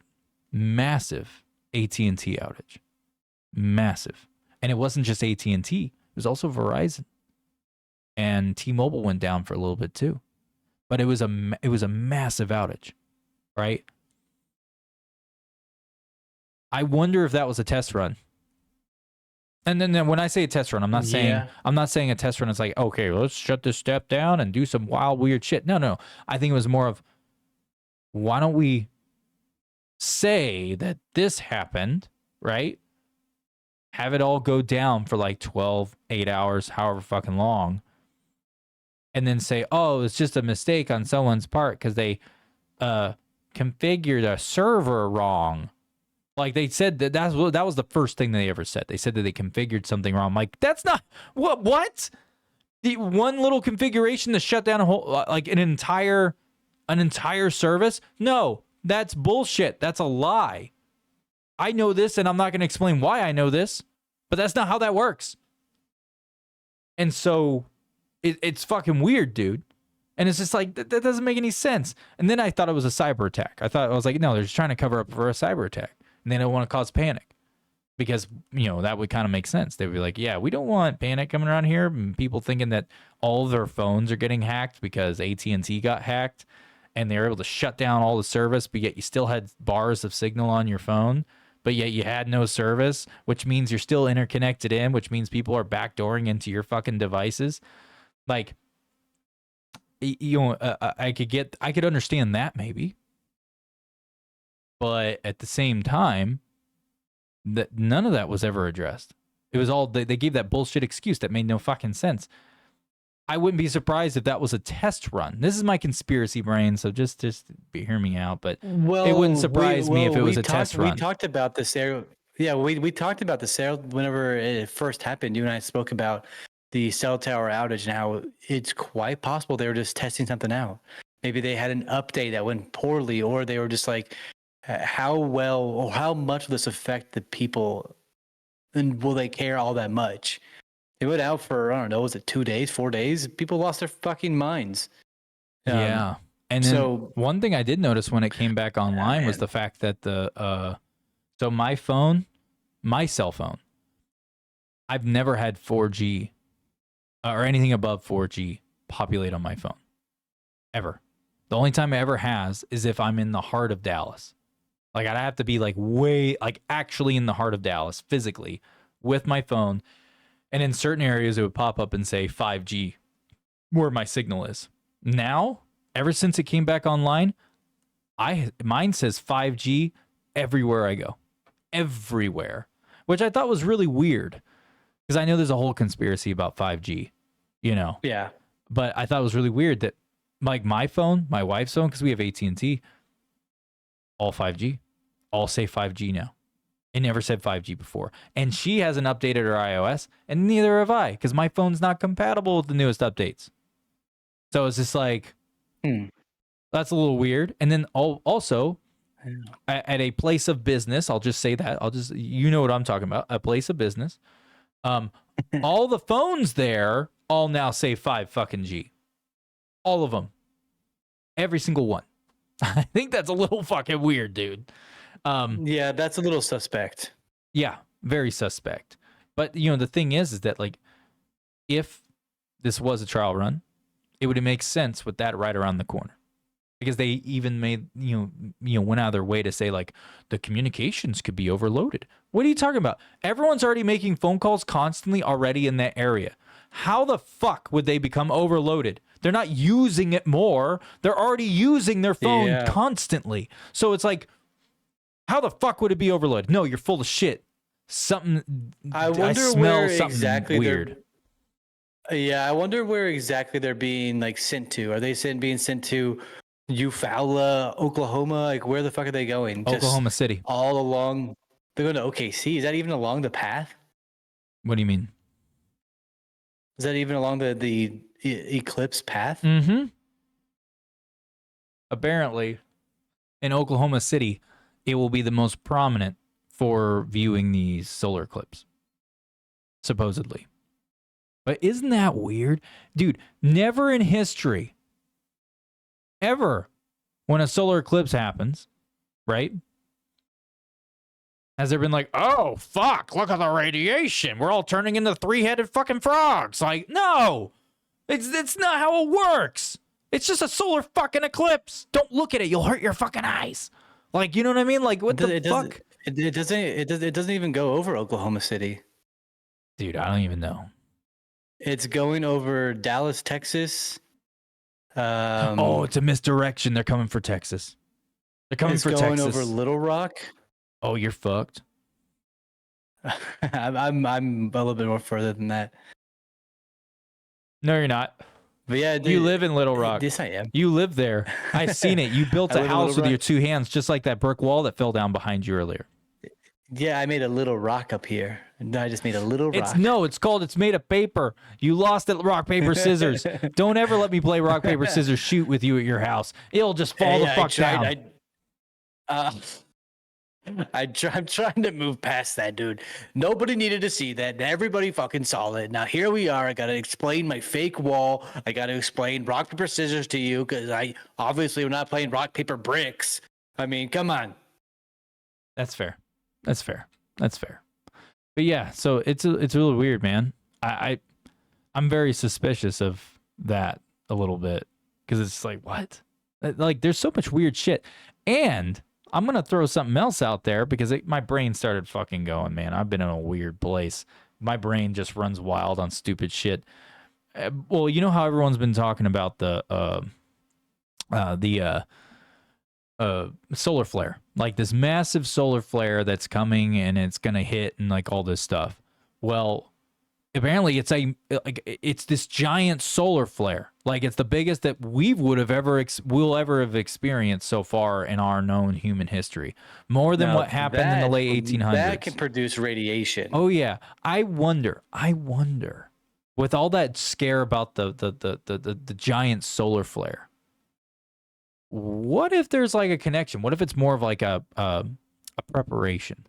massive AT&T outage. Massive. And it wasn't just AT&T. It was also Verizon. And T-Mobile went down for a little bit too. But it was a massive outage, right? I wonder if that was a test run. And then when I say a test run, I'm not saying a test run is like, okay, let's shut this step down and do some wild, weird shit. No. I think it was more of, why don't we say that this happened, right? Have it all go down for like 8 hours, however fucking long. And then say, oh, it's just a mistake on someone's part because they configured a server wrong. Like, they said that was the first thing they ever said. They said that they configured something wrong. I'm like, that's not what? The one little configuration to shut down a whole like an entire service? No, that's bullshit. That's a lie. I know this, and I'm not going to explain why I know this, but that's not how that works. And so it's fucking weird, dude. And it's just like, that doesn't make any sense. And then I thought it was a cyber attack. I was like, no, they're just trying to cover up for a cyber attack. And they don't want to cause panic. Because, you know, that would kind of make sense. They'd be like, yeah, we don't want panic coming around here. And people thinking that all of their phones are getting hacked because AT&T got hacked. And they were able to shut down all the service, but yet you still had bars of signal on your phone. But yet you had no service, which means you're still interconnected in, which means people are backdooring into your fucking devices. Like, you know, I could understand that maybe, but at the same time, that none of that was ever addressed. It was all, they gave that bullshit excuse that made no fucking sense. I wouldn't be surprised if that was a test run. This is my conspiracy brain, so just hear me out. But it wouldn't surprise me if it was a test run. We talked about this. Yeah, we talked about this whenever it first happened. You and I spoke about the cell tower outage and how it's quite possible they were just testing something out. Maybe they had an update that went poorly, or they were just like, how well or how much will this affect the people, and will they care all that much? It went out for, I don't know, was it 2 days, 4 days? People lost their fucking minds. Yeah. And then so one thing I did notice when it came back online was the fact that so my cell phone, I've never had 4G or anything above 4G populate on my phone. Ever. The only time it ever has is if I'm in the heart of Dallas. Like, I'd have to be like actually in the heart of Dallas physically with my phone. And in certain areas, it would pop up and say 5G where my signal is. Now, ever since it came back online, mine says 5G everywhere I go. Everywhere. Which I thought was really weird. Because I know there's a whole conspiracy about 5G, you know. Yeah. But I thought it was really weird that like my phone, my wife's phone, because we have AT&T, all 5G. All say 5G now. It never said 5G before. And she hasn't updated her iOS, and neither have I, because my phone's not compatible with the newest updates. So it's just like, that's a little weird. And then also, at a place of business, I'll just say that. You know what I'm talking about. A place of business. All the phones there all now say 5 fucking G. All of them. Every single one. I think that's a little fucking weird, dude. Yeah, that's a little suspect. Yeah, very suspect. But, you know, the thing is that, like, if this was a trial run, it would make sense with that right around the corner. Because they even made, went out of their way to say, like, the communications could be overloaded. What are you talking about? Everyone's already making phone calls constantly already in that area. How the fuck would they become overloaded? They're not using it more. They're already using their phone constantly. So it's like, how the fuck would it be overloaded? No, you're full of shit. I wonder where exactly weird. I wonder where exactly they're being like sent to. Are they being sent to Eufaula, Oklahoma? Like, where the fuck are they going? Oklahoma City. All along. They're going to OKC. Is that even along the path? What do you mean? Is that even along the eclipse path? Mm-hmm. Apparently, in Oklahoma City, it will be the most prominent for viewing these solar eclipse, supposedly. But isn't that weird? Dude, never in history, ever, when a solar eclipse happens, right? Has there been like, oh, fuck, look at the radiation. We're all turning into 3-headed fucking frogs. Like, no, it's not how it works. It's just a solar fucking eclipse. Don't look at it. You'll hurt your fucking eyes. Like, you know what I mean? Like, what the fuck? It doesn't even go over Oklahoma City. Dude, I don't even know. It's going over Dallas, Texas. It's a misdirection. They're coming for Texas. They're coming for Texas. It's going over Little Rock. Oh, you're fucked. I'm a little bit more further than that. No, you're not. But yeah, you live in Little Rock. Yes, I am. You live there. I've seen it. You built a house with your 2 hands, just like that brick wall that fell down behind you earlier. Yeah, I made a little rock up here. I just made a little rock. It's made of paper. You lost at rock, paper, scissors. Don't ever let me play rock, paper, scissors, shoot with you at your house. It'll just fall the fuck down. I'm trying to move past that, dude. Nobody needed to see that. Everybody fucking saw it. Now here we are. I got to explain my fake wall. I got to explain rock, paper, scissors to you because I obviously we're not playing rock, paper, bricks. I mean, come on. That's fair. But yeah, so it's really weird, man. I'm very suspicious of that a little bit because it's like, what? Like, there's so much weird shit. And I'm going to throw something else out there because my brain started fucking going, man. I've been in a weird place. My brain just runs wild on stupid shit. Well, you know how everyone's been talking about the solar flare, like this massive solar flare that's coming and it's going to hit and like all this stuff. Well, apparently it's this giant solar flare. Like it's the biggest that we will ever have experienced so far in our known human history. More than what happened in the late 1800s. That can produce radiation. Oh yeah. I wonder with all that scare about the giant solar flare. What if there's like a connection? What if it's more of like a preparation?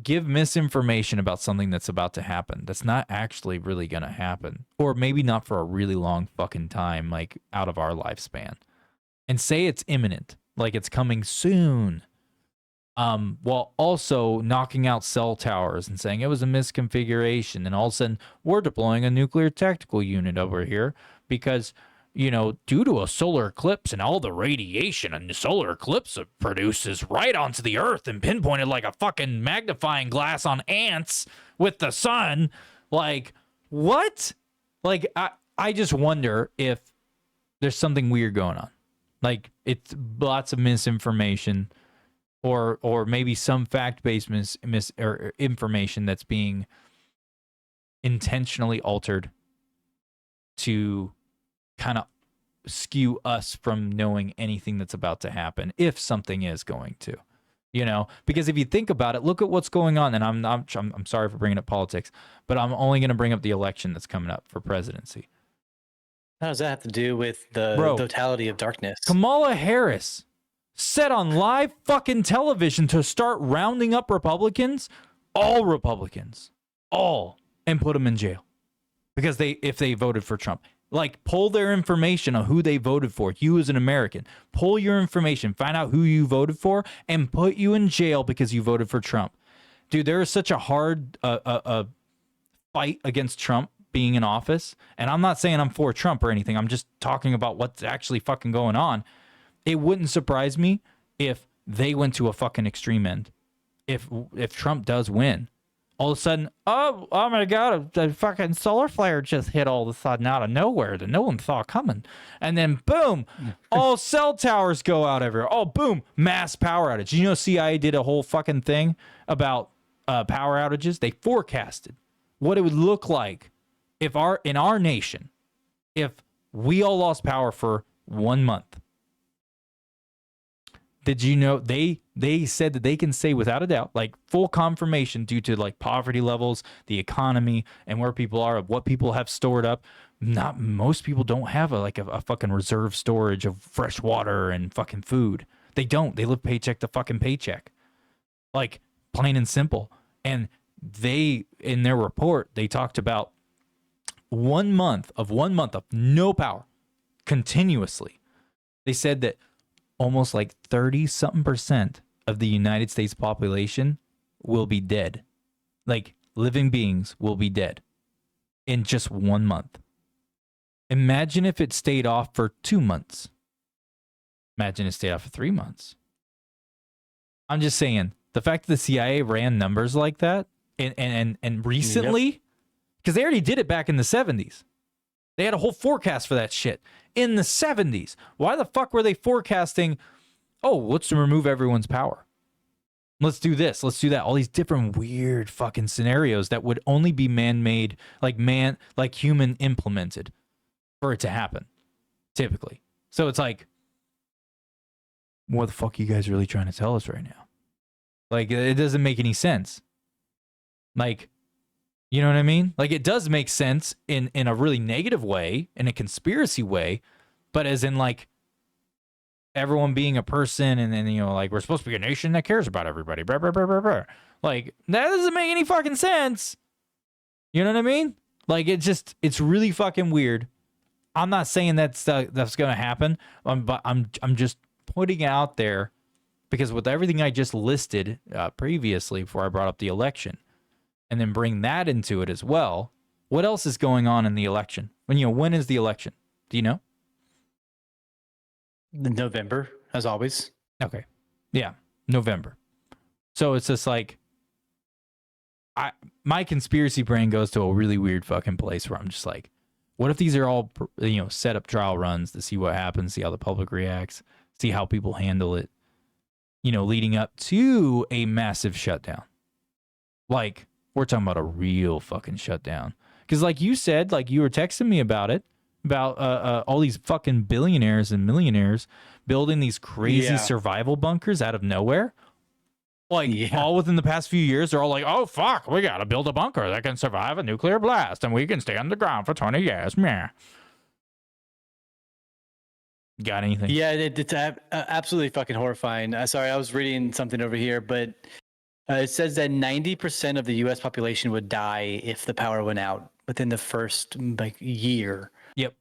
Give misinformation about something that's about to happen that's not actually really going to happen, or maybe not for a really long fucking time, like out of our lifespan, and say it's imminent, like it's coming soon, while also knocking out cell towers and saying it was a misconfiguration, and all of a sudden we're deploying a nuclear tactical unit over here because, you know, due to a solar eclipse and all the radiation and the solar eclipse it produces right onto the earth and pinpointed like a fucking magnifying glass on ants with the sun. Like, what? Like, I just wonder if there's something weird going on. Like, it's lots of misinformation or maybe some fact-based or information that's being intentionally altered to kind of skew us from knowing anything that's about to happen, if something is going to, you know, because if you think about it, look at what's going on. And I'm sorry for bringing up politics, but I'm only going to bring up the election that's coming up for presidency. How does that have to do with the totality of darkness? Kamala Harris said on live fucking television to start rounding up Republicans, all Republicans, and put them in jail because if they voted for Trump. Like, pull their information on who they voted for. You as an American, pull your information, find out who you voted for, and put you in jail because you voted for Trump. Dude, there is such a hard fight against Trump being in office. And I'm not saying I'm for Trump or anything. I'm just talking about what's actually fucking going on. It wouldn't surprise me if they went to a fucking extreme end. If Trump does win. All of a sudden, oh my God, the fucking solar flare just hit all of a sudden out of nowhere that no one saw coming. And then boom, all cell towers go out everywhere. Oh, boom, mass power outage. You know, CIA did a whole fucking thing about power outages. They forecasted what it would look like if in our nation, if we all lost power for 1 month. Did you know they said that they can say without a doubt, like full confirmation due to like poverty levels, the economy, and where people are, what people have stored up. Not most people don't have a fucking reserve storage of fresh water and fucking food. They don't. They live paycheck to fucking paycheck. Like, plain and simple. And they, in their report, they talked about 1 month of no power continuously. They said that almost like 30-something% of the United States population will be dead. Like, living beings will be dead in just 1 month. Imagine if it stayed off for 2 months. Imagine it stayed off for 3 months. I'm just saying, the fact that the CIA ran numbers like that and recently, because they already did it back in the 70s. They had a whole forecast for that shit in the 70s. Why the fuck were they forecasting, oh, let's remove everyone's power? Let's do this. Let's do that. All these different weird fucking scenarios that would only be man-made, like human implemented for it to happen, typically. So it's like, what the fuck are you guys really trying to tell us right now? Like, it doesn't make any sense. Like, you know what I mean? Like, it does make sense in a really negative way, in a conspiracy way, but as in, like, everyone being a person and then, you know, like, we're supposed to be a nation that cares about everybody. Blah, blah, blah, blah, blah. Like, that doesn't make any fucking sense. You know what I mean? Like, it's really fucking weird. I'm not saying that's going to happen, but I'm just putting it out there because with everything I just listed previously before I brought up the election, and then bring that into it as well. What else is going on in the election? When is the election? Do you know? November, as always. Okay. Yeah, November. So it's just like, my conspiracy brain goes to a really weird fucking place where I'm just like, what if these are all, set up trial runs to see what happens, see how the public reacts, see how people handle it, leading up to a massive shutdown. Like, We're talking about a real fucking shutdown. Because like you said, like you were texting me about it, about all these fucking billionaires and millionaires building these crazy survival bunkers out of nowhere. Like all within the past few years, they're all like, "Oh fuck, we gotta build a bunker that can survive a nuclear blast, and we can stay underground for 20 years." Meh. Got anything? Yeah, it's absolutely fucking horrifying. Sorry, I was reading something over here, but it says that 90% of the U.S. population would die if the power went out within the first year. Yep.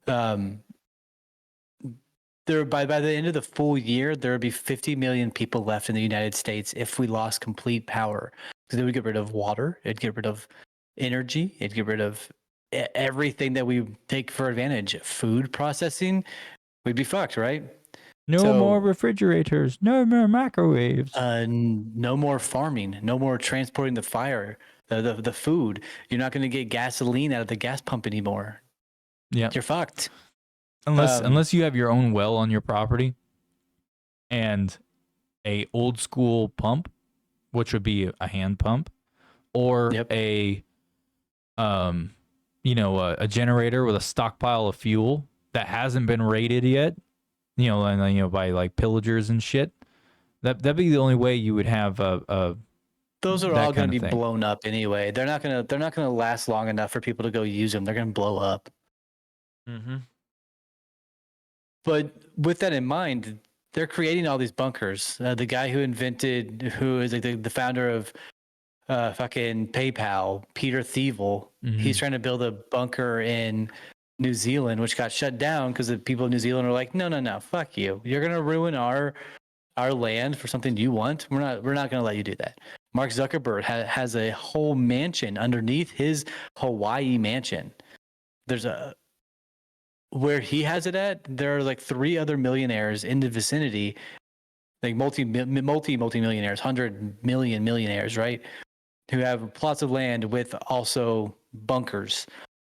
There by the end of the full year, there would be 50 million people left in the United States if we lost complete power. Because it would get rid of water, it'd get rid of energy, it'd get rid of everything that we take for advantage. Food processing, we'd be fucked, right? No more refrigerators, no more microwaves. No more farming, no more transporting the fire, the food. You're not going to get gasoline out of the gas pump anymore. Yeah, you're fucked. Unless you have your own well on your property and a old school pump, which would be a hand pump, or a generator with a stockpile of fuel that hasn't been rated yet, by like pillagers and shit. That'd be the only way you would have those are all going to be blown up anyway. They're not gonna last long enough for people to go use them. They're going to blow up. Mm-hmm. But with that in mind, they're creating all these bunkers. The guy who is like the founder of fucking PayPal, Peter Thiel, he's trying to build a bunker in New Zealand, which got shut down because the people of New Zealand are like, no, fuck you. You're gonna ruin our land for something you want. We're not gonna let you do that. Mark Zuckerberg has a whole mansion underneath his Hawaii mansion. Where he has it at, there are like 3 other millionaires in the vicinity, like multi-millionaires, 100 million millionaires, right? Who have plots of land with also bunkers.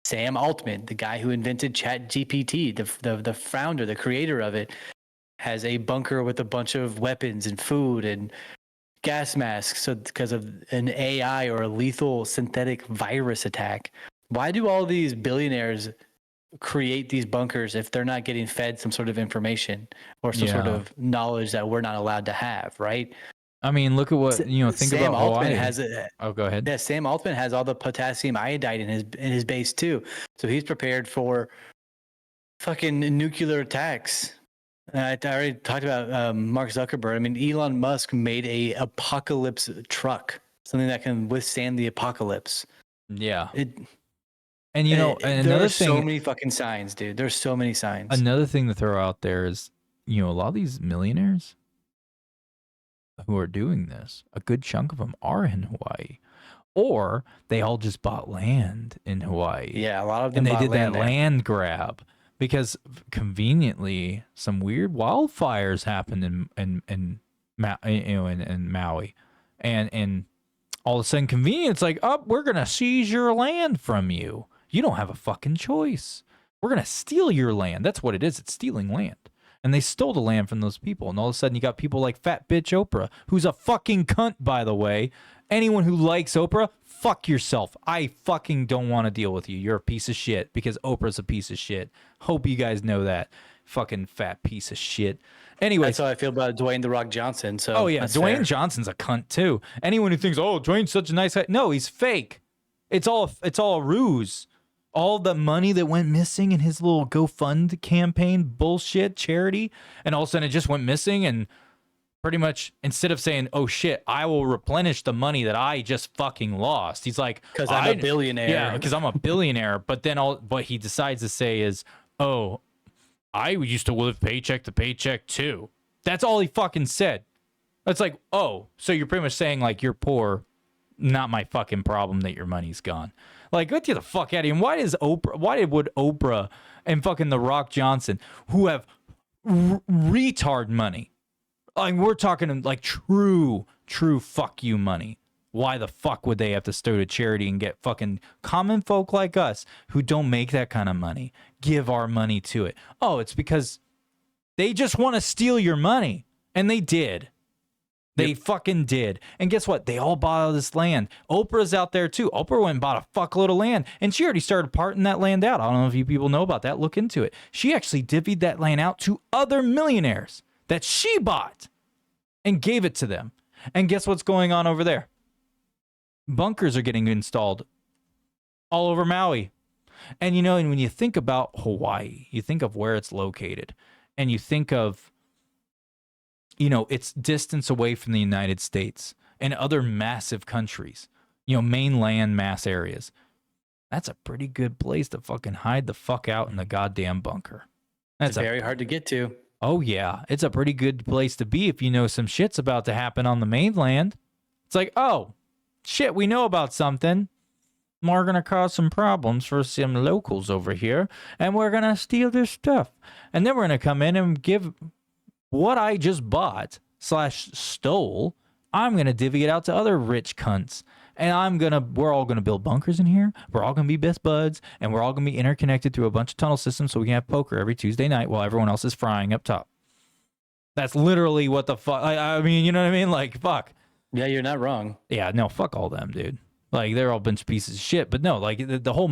Sam Altman, the guy who invented ChatGPT, the founder, the creator of it, has a bunker with a bunch of weapons and food and gas masks. So because of an AI or a lethal synthetic virus attack, why do all these billionaires create these bunkers if they're not getting fed some sort of information or some sort of knowledge that we're not allowed to have, right? I mean, look at what think Sam about Altman Hawaii. Go ahead. Yeah, Sam Altman has all the potassium iodide in his base too, so he's prepared for fucking nuclear attacks. I already talked about Mark Zuckerberg. I mean, Elon Musk made a apocalypse truck, something that can withstand the apocalypse. Yeah. And another thing, so many fucking signs, dude. There's so many signs. Another thing to throw out there is, a lot of these millionaires who are doing this, a good chunk of them are in Hawaii, or they all just bought land in Hawaii. Yeah, a lot of them. And they did that land grab because conveniently some weird wildfires happened in Maui, and all of a sudden convenient, it's like, we're gonna seize your land from you. You don't have a fucking choice. We're going to steal your land. That's what it is. It's stealing land. And they stole the land from those people. And all of a sudden you got people like fat bitch Oprah, who's a fucking cunt, by the way. Anyone who likes Oprah, fuck yourself. I fucking don't want to deal with you. You're a piece of shit because Oprah's a piece of shit. Hope you guys know that. Fucking fat piece of shit. Anyway, that's how I feel about Dwayne "The Rock" Johnson. So Dwayne Johnson's a cunt too. Anyone who thinks, Dwayne's such a nice guy. No, he's fake. It's all a ruse. All the money that went missing in his little GoFund campaign bullshit charity, and all of a sudden it just went missing, and pretty much instead of saying, oh shit, I will replenish the money that I just fucking lost, he's like, because I'm a billionaire. Yeah, because I'm a billionaire. But then what he decides to say is, oh, I used to live paycheck to paycheck too. That's all he fucking said. It's like, oh, so you're pretty much saying like you're poor, not my fucking problem that your money's gone. Like, get the fuck out of here. And why would Oprah and fucking The Rock Johnson, who have retard money, like we're talking like true fuck you money, why the fuck would they have to go to charity and get fucking common folk like us who don't make that kind of money, give our money to it? Oh, it's because they just want to steal your money. And they did. They fucking did. And guess what? They all bought all this land. Oprah's out there too. Oprah went and bought a fuckload of land, and she already started parting that land out. I don't know if you people know about that. Look into it. She actually divvied that land out to other millionaires that she bought and gave it to them. And guess what's going on over there? Bunkers are getting installed all over Maui. And you know, and when you think about Hawaii, you think of where it's located, and you think of, you know, its distance away from the United States and other massive countries, you know, mainland mass areas. That's a pretty good place to fucking hide the fuck out in the goddamn bunker. That's very hard to get to. Oh, yeah. It's a pretty good place to be if you know some shit's about to happen on the mainland. It's like, oh, shit, we know about something. We're going to cause some problems for some locals over here, and we're going to steal their stuff. And then we're going to come in and give what I just bought / stole. I'm going to divvy it out to other rich cunts. And we're all going to build bunkers in here. We're all going to be best buds, and we're all going to be interconnected through a bunch of tunnel systems so we can have poker every Tuesday night while everyone else is frying up top. That's literally what the fuck. I mean, you know what I mean? Like, fuck. Yeah, you're not wrong. Yeah, no, fuck all them, dude. Like, they're all a bunch of pieces of shit. But no, like, the whole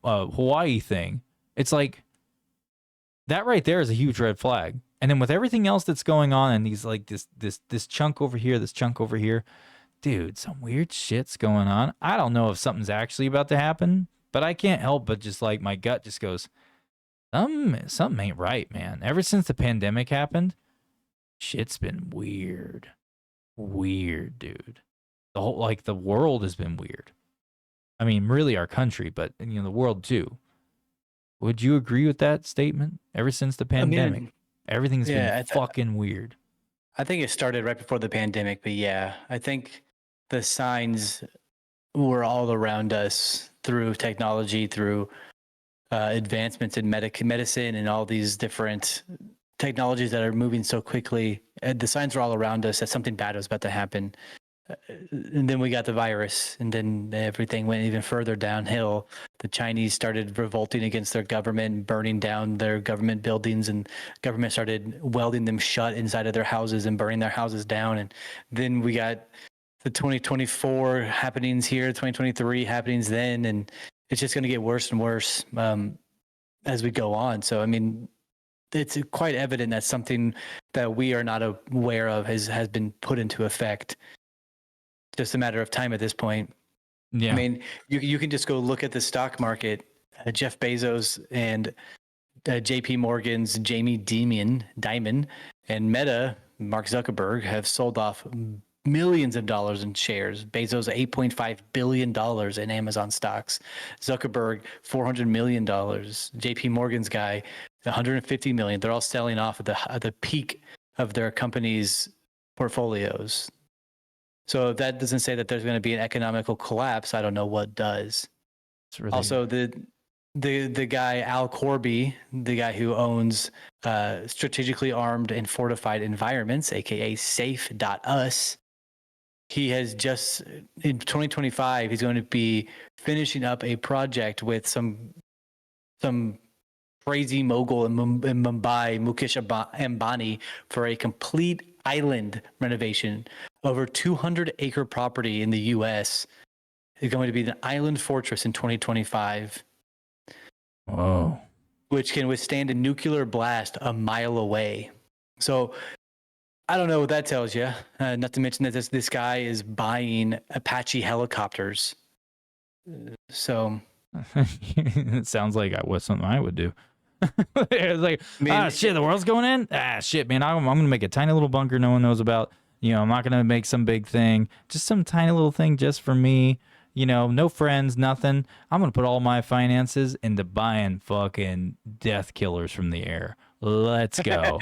Hawaii thing, it's like, that right there is a huge red flag. And then with everything else that's going on, and these, like, this chunk over here, this chunk over here, dude, some weird shit's going on. I don't know if something's actually about to happen, but I can't help but just, like, my gut just goes, something ain't right, man. Ever since the pandemic happened, shit's been weird. Weird, dude. The whole, like, the world has been weird. I mean, really our country, but, you know, the world too. Would you agree with that statement? Ever since the pandemic, everything's been fucking weird. I think it started right before the pandemic, but yeah, I think the signs were all around us through technology, through advancements in medicine and all these different technologies that are moving so quickly. The signs were all around us that something bad was about to happen. And then we got the virus, and then everything went even further downhill. The Chinese started revolting against their government, burning down their government buildings, and government started welding them shut inside of their houses and burning their houses down. And then we got the 2024 happenings here, 2023 happenings then, and it's just going to get worse and worse as we go on. So, I mean, it's quite evident that something that we are not aware of has been put into effect. Just a matter of time at this point. Yeah. I mean, you can just go look at the stock market. Jeff Bezos and JP Morgan's Jamie Dimon and Meta, Mark Zuckerberg, have sold off millions of dollars in shares. Bezos $8.5 billion in Amazon stocks. Zuckerberg $400 million. JP Morgan's guy $150 million. They're all selling off at the peak of their company's portfolios. So if that doesn't say that there's going to be an economical collapse, I don't know what does. Really also, the guy Al Corby, the guy who owns strategically armed and fortified environments, aka Safe.us, he has just in 2025 he's going to be finishing up a project with some crazy mogul in Mumbai, Mukesh Ambani, for a complete island renovation. Over 200-acre property in the U.S. is going to be an island fortress in 2025. Whoa. Which can withstand a nuclear blast a mile away. So I don't know what that tells you. Not to mention that this guy is buying Apache helicopters. So it sounds like something I would do. It's like, shit, the world's going in? Shit, man, I'm going to make a tiny little bunker no one knows about. You know, I'm not going to make some big thing. Just some tiny little thing just for me. You know, no friends, nothing. I'm going to put all my finances into buying fucking death killers from the air. Let's go.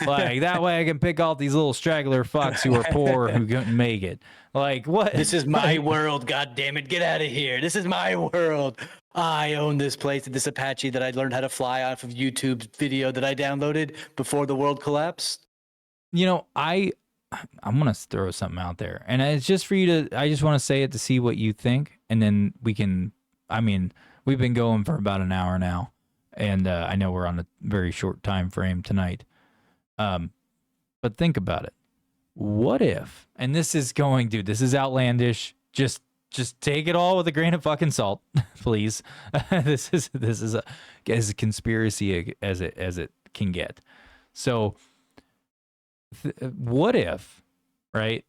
Like, that way I can pick out these little straggler fucks who are poor who couldn't make it. Like, what? This is my world, goddammit. Get out of here. This is my world. I own this place, this Apache that I learned how to fly off of YouTube's video that I downloaded before the world collapsed. You know, I'm going to throw something out there. And it's just for you I just want to say it to see what you think. And then we can, I mean, we've been going for about an hour now. And I know we're on a very short time frame tonight. But think about it. what if, and this is going, dude, this is outlandish. Just take it all with a grain of fucking salt, please. This is as a conspiracy as it can get. So what if, right?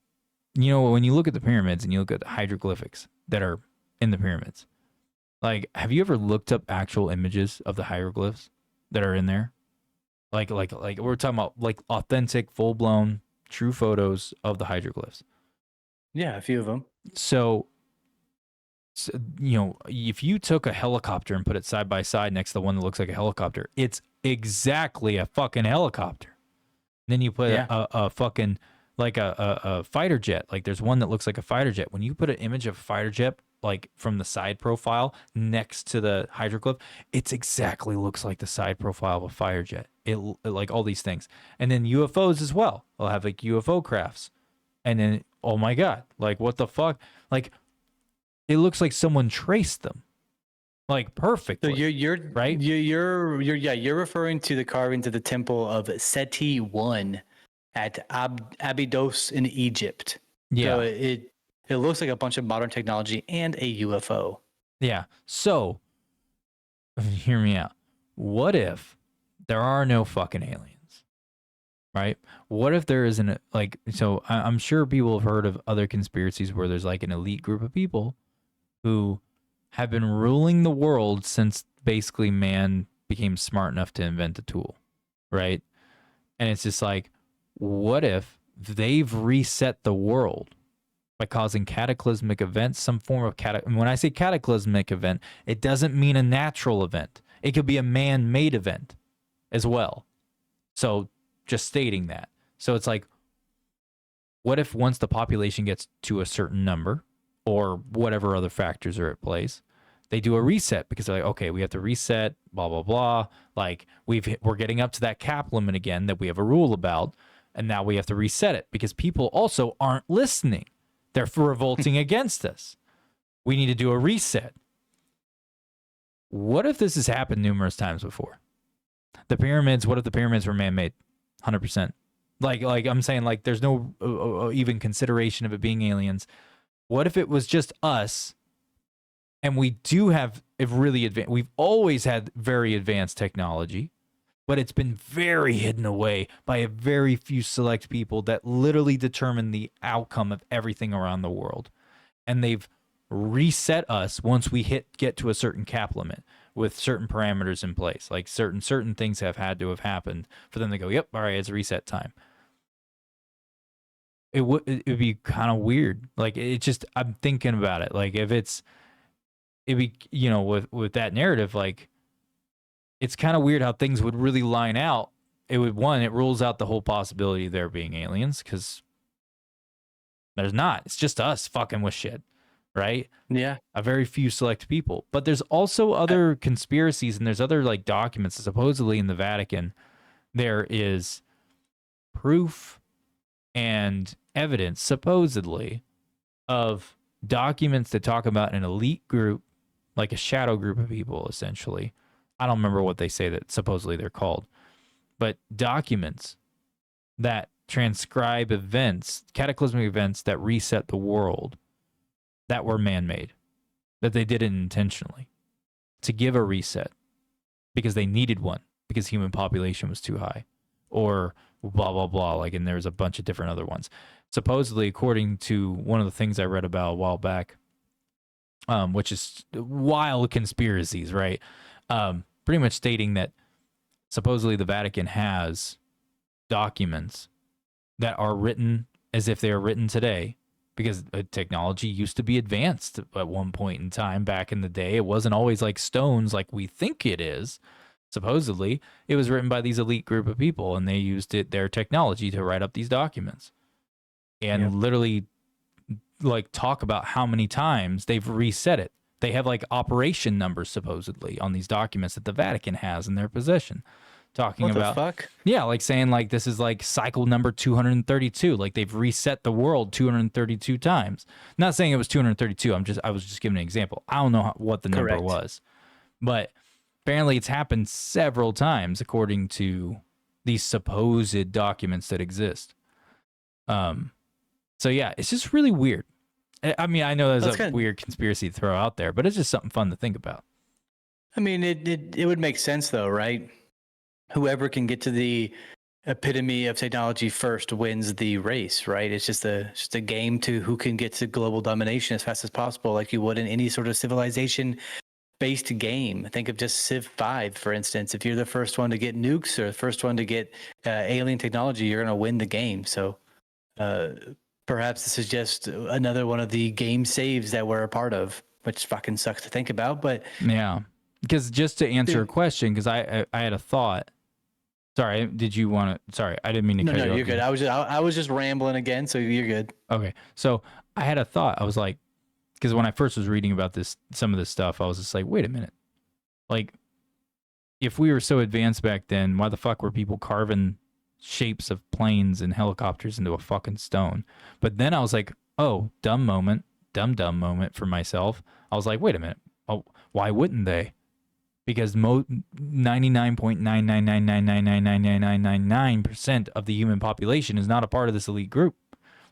You know, when you look at the pyramids and you look at the hieroglyphics that are in the pyramids, like, have you ever looked up actual images of the hieroglyphs that are in there? Like we're talking about like authentic, full blown, true photos of the hieroglyphs. Yeah, a few of them. So, you know, if you took a helicopter and put it side by side next to the one that looks like a helicopter, it's exactly a fucking helicopter. Then you put a fucking like a fighter jet. Like there's one that looks like a fighter jet. When you put an image of a fighter jet like from the side profile next to the hieroglyph, it's exactly looks like the side profile of a fighter jet. It like all these things. And then UFOs as well. They'll have like UFO crafts. And then, oh my God, like what the fuck? Like it looks like someone traced them. Like perfectly. So you're right. You're referring to the carvings of the temple of Seti I at Abydos in Egypt. Yeah. So it looks like a bunch of modern technology and a UFO. Yeah. So hear me out. What if there are no fucking aliens? Right? What if there isn't like, so I'm sure people have heard of other conspiracies where there's like an elite group of people who have been ruling the world since basically man became smart enough to invent a tool, right? And it's just like, what if they've reset the world by causing cataclysmic events, some form of when I say cataclysmic event, it doesn't mean a natural event. It could be a man-made event as well. So just stating that. So it's like, what if once the population gets to a certain number, or whatever other factors are at place, they do a reset because they're like, okay, we have to reset, blah, blah, blah. Like we're getting up to that cap limit again that we have a rule about. And now we have to reset it because people also aren't listening. They're revolting against us. We need to do a reset. What if this has happened numerous times before? The pyramids, what if the pyramids were man-made? 100%. Like I'm saying, like there's no even consideration of it being aliens. What if it was just us, and we do have really advanced, we've always had very advanced technology, but it's been very hidden away by a very few select people that literally determine the outcome of everything around the world. And they've reset us once we get to a certain cap limit with certain parameters in place. Like certain things have had to have happened for them to go, yep, all right, it's reset time. It would be kind of weird. Like it just, I'm thinking about it. Like if it'd be, you know, with that narrative, like it's kind of weird how things would really line out. It rules out the whole possibility of there being aliens because there's not. It's just us fucking with shit, right? Yeah. A very few select people. But there's also other conspiracies and there's other like documents. Supposedly in the Vatican, there is proof and evidence, supposedly, of documents that talk about an elite group, like a shadow group of people, essentially. I don't remember what they say that supposedly they're called, but documents that transcribe events, cataclysmic events that reset the world that were man-made, that they did it intentionally to give a reset because they needed one because human population was too high, or blah, blah, blah. Like, and there's a bunch of different other ones. Supposedly, according to one of the things I read about a while back, which is wild conspiracies, right? Pretty much stating that supposedly the Vatican has documents that are written as if they are written today because technology used to be advanced at one point in time back in the day. It wasn't always like stones like we think it is. Supposedly, it was written by these elite group of people, and they used their technology to write up these documents. And literally, like, talk about how many times they've reset it. They have, like, operation numbers, supposedly, on these documents that the Vatican has in their possession. Talking what about... What the fuck? Yeah, like, saying, like, this is, like, cycle number 232. Like, they've reset the world 232 times. Not saying it was 232. I was just giving an example. I don't know what the number was. But... apparently, it's happened several times, according to these supposed documents that exist. So yeah, it's just really weird. I mean, I know That's there's a weird conspiracy to throw out there, but it's just something fun to think about. I mean, it would make sense though, right? Whoever can get to the epitome of technology first wins the race, right? It's just a game to who can get to global domination as fast as possible, like you would in any sort of civilization based game. Think of just Civ 5, for instance. If you're the first one to get nukes or the first one to get alien technology, you're going to win the game. So perhaps this is just another one of the game saves that we're a part of, which fucking sucks to think about. But yeah, because just to answer a question, because I had a thought. Sorry, did you want to? Sorry, I didn't mean to cut you off. No, you're good. I was just rambling again, so you're good. Okay, so I had a thought. I was like, because when I first was reading about some of this stuff, I was just like, wait a minute. Like, if we were so advanced back then, why the fuck were people carving shapes of planes and helicopters into a fucking stone? But then I was like, oh, dumb moment for myself. I was like, wait a minute. Oh, why wouldn't they? Because 99.999999999% of the human population is not a part of this elite group.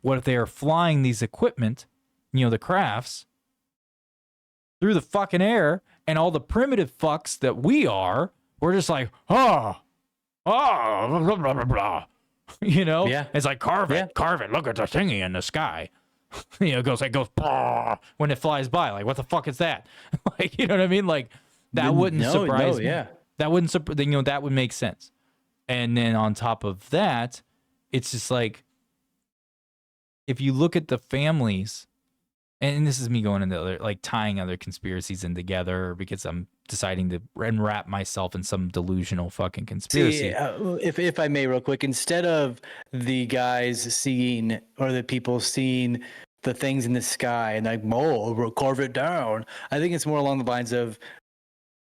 What if they are flying these equipment, the crafts, through the fucking air, and all the primitive fucks that we are, we're just like, blah, blah, blah, blah. Yeah. It's like, carve it, look at the thingy in the sky. It goes blah, when it flies by. Like, what the fuck is that? Like, you know what I mean? Like, that wouldn't surprise me. Yeah. That wouldn't that would make sense. And then on top of that, it's just like, if you look at the families, and this is me going into other, like, tying other conspiracies in together because I'm deciding to enwrap myself in some delusional fucking conspiracy. If I may, real quick, instead of the guys seeing, or the people seeing the things in the sky and like, we'll carve it down, I think it's more along the lines of,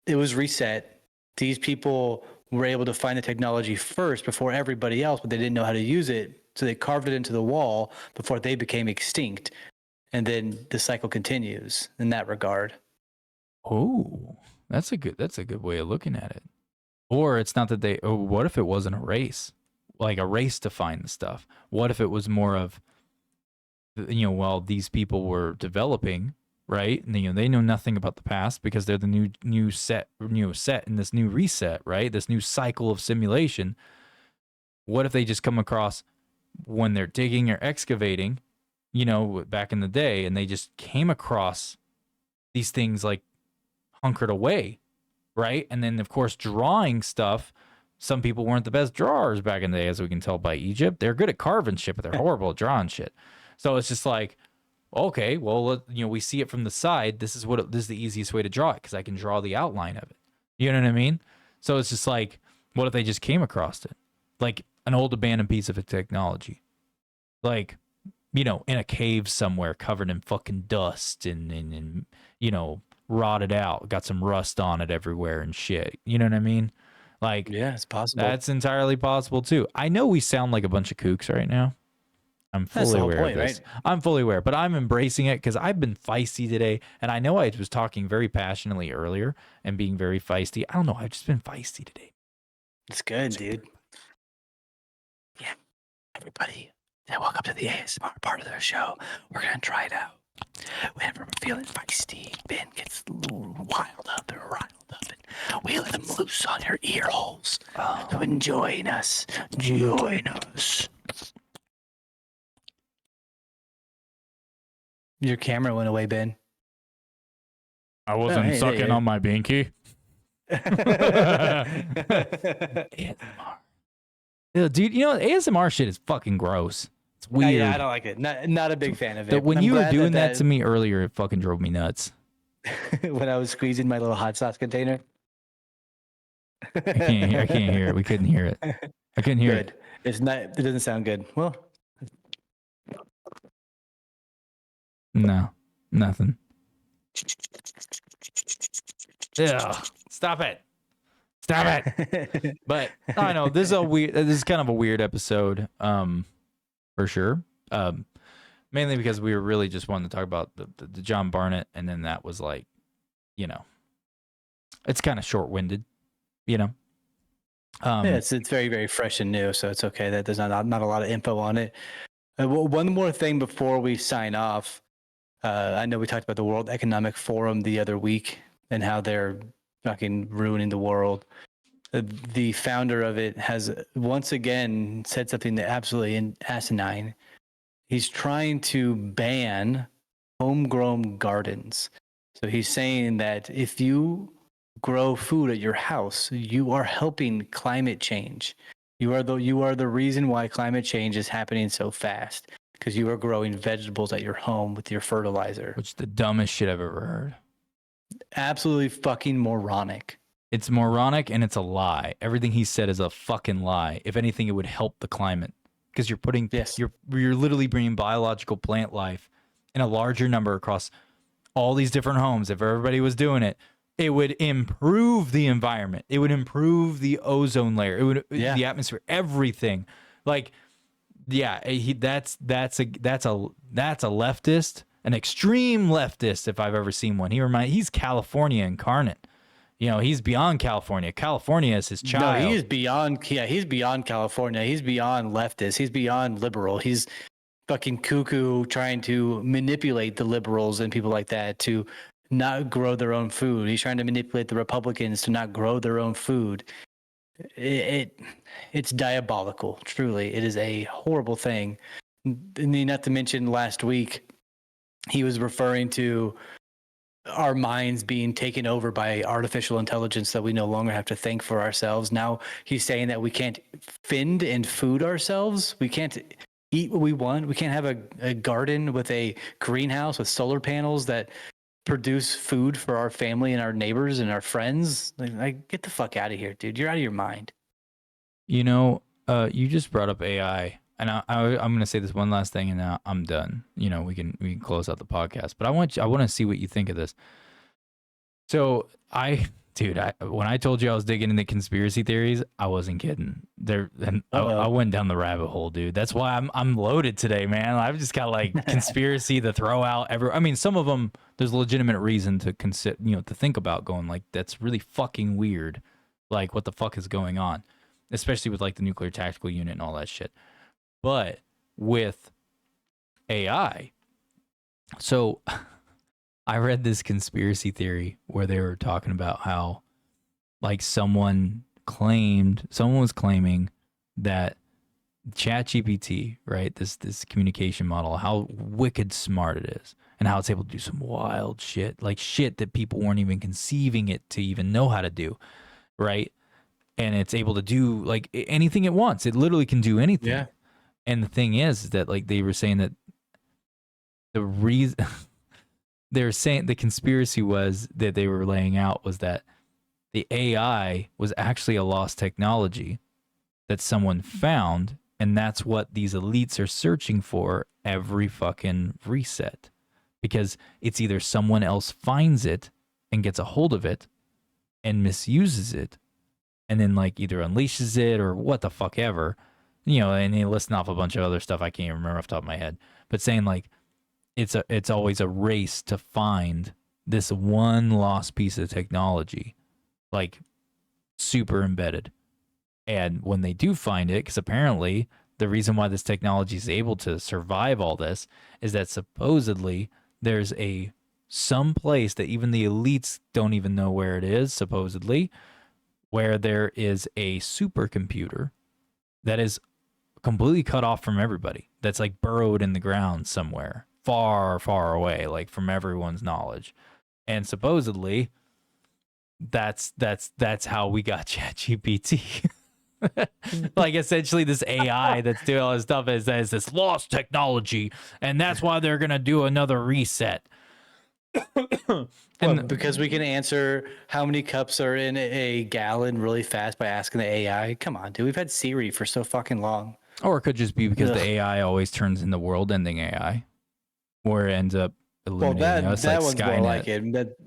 it was reset. These people were able to find the technology first before everybody else, but they didn't know how to use it. So they carved it into the wall before they became extinct. And then the cycle continues in that regard. Oh, that's a good way of looking at it. Or it's not that what if it wasn't a race? Like a race to find the stuff. What if it was more of, while these people were developing, right? And, they know nothing about the past because they're the new set in this new reset, right? This new cycle of simulation. What if they just come across when they're digging or excavating, back in the day, and they just came across these things like hunkered away, right? And then, of course, drawing stuff. Some people weren't the best drawers back in the day, as we can tell by Egypt. They're good at carving shit, but they're horrible at drawing shit. So it's just like, okay, well, we see it from the side. This is the easiest way to draw it because I can draw the outline of it. You know what I mean? So it's just like, what if they just came across it? Like an old abandoned piece of technology. Like, in a cave somewhere covered in fucking dust and rotted out, got some rust on it everywhere and shit. You know what I mean? Like, yeah, it's possible. That's entirely possible too. I know we sound like a bunch of kooks right now. I'm fully aware of this. Right? I'm fully aware, but I'm embracing it because I've been feisty today. And I know I was talking very passionately earlier and being very feisty. I don't know. I've just been feisty today. It's good, dude. Yeah. Everybody, welcome to the ASMR part of their show. We're going to try it out. Whenever we're feeling feisty, Ben gets a little wild up and riled up, and we let him loose on your ear holes. So join us. Join us. Your camera went away, Ben. I wasn't sucking on my binky. ASMR. Dude, ASMR shit is fucking gross. It's weird. Yeah, I don't like it. Not a big fan of it. When you were doing that to me earlier, it fucking drove me nuts. When I was squeezing my little hot sauce container. I can't hear it. We couldn't hear it. I couldn't hear it. It's not. It doesn't sound good. Well. No, nothing. Yeah, stop it. But I know this is kind of a weird episode, for sure. Mainly because we were really just wanting to talk about the John Barnett, and then that was like, it's kind of short-winded, Yeah, it's very, very fresh and new, so it's okay that there's not a lot of info on it. One more thing before we sign off. I know we talked about the World Economic Forum the other week and how they're fucking ruining the world. The founder of it has once again said something that absolutely asinine. He's trying to ban homegrown gardens. So he's saying that if you grow food at your house, you are helping climate change. You are the reason why climate change is happening so fast, because you are growing vegetables at your home with your fertilizer. Which is the dumbest shit I've ever heard. Absolutely fucking moronic. It's moronic and it's a lie. Everything he said is a fucking lie. If anything, it would help the climate because you're putting you're literally bringing biological plant life in a larger number across all these different homes. If everybody was doing it, it would improve the environment. It would improve the ozone layer. It would the atmosphere, everything. Like, yeah, that's a leftist, an extreme leftist if I've ever seen one. He's California incarnate. You know, he's beyond California. California is his child. No, he's beyond. Yeah, he's beyond California. He's beyond leftist. He's beyond liberal. He's fucking cuckoo trying to manipulate the liberals and people like that to not grow their own food. He's trying to manipulate the Republicans to not grow their own food. It's diabolical. Truly, it is a horrible thing. Not to mention last week, he was referring to our minds being taken over by artificial intelligence that we no longer have to think for ourselves. Now he's saying that we can't fend and food ourselves. We can't eat what we want. We can't have a garden with a greenhouse with solar panels that produce food for our family and our neighbors and our friends. Like get the fuck out of here, dude. You're out of your mind. You know, you just brought up AI. And I'm going to say this one last thing, and then I'm done. You know, we can close out the podcast. But I want to see what you think of this. So when I told you I was digging into conspiracy theories, I wasn't kidding. I went down the rabbit hole, dude. That's why I'm loaded today, man. I've just got like conspiracy to throw out. I mean, some of them there's legitimate reason to consider, to think about going like that's really fucking weird. Like what the fuck is going on, especially with like the nuclear tactical unit and all that shit. But with AI, so I read this conspiracy theory where they were talking about how like someone was claiming that ChatGPT, right, this communication model, how wicked smart it is and how it's able to do some wild shit, like shit that people weren't even conceiving it to even know how to do, right? And it's able to do like anything it wants. It literally can do anything. Yeah. And the thing is that like they were saying that the reason they were saying the conspiracy was that they were laying out was that the AI was actually a lost technology that someone found, and that's what these elites are searching for every fucking reset. Because it's either someone else finds it and gets a hold of it and misuses it and then like either unleashes it or what the fuck ever. And he listed off a bunch of other stuff I can't even remember off the top of my head, but saying like it's always a race to find this one lost piece of technology, like super embedded. And when they do find it, because apparently the reason why this technology is able to survive all this is that supposedly there's some place that even the elites don't even know where it is, supposedly, where there is a supercomputer that is completely cut off from everybody, that's like burrowed in the ground somewhere far, far away, like from everyone's knowledge. And supposedly that's how we got ChatGPT. Like essentially this AI that's doing all this stuff is this lost technology, and that's why they're gonna do another reset. And because we can answer how many cups are in a gallon really fast by asking the AI. Come on, dude. We've had Siri for so fucking long. Or it could just be because the AI always turns into world-ending AI, where it ends up eliminating us that like one's Skynet. more like it.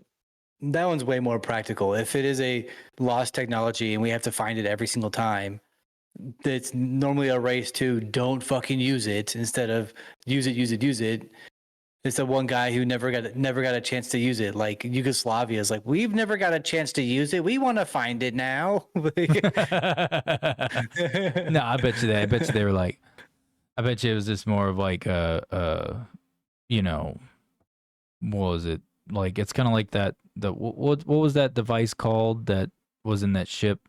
That one's way more practical. If it is a lost technology and we have to find it every single time, it's normally a race to don't fucking use it instead of use it. It's the one guy who never got a chance to use it. Like Yugoslavia is like, we've never got a chance to use it. We want to find it now. No, I bet you they were like, I bet you it was just more of like you know, what was it? Like it's kind of like that. What was that device called that was in that ship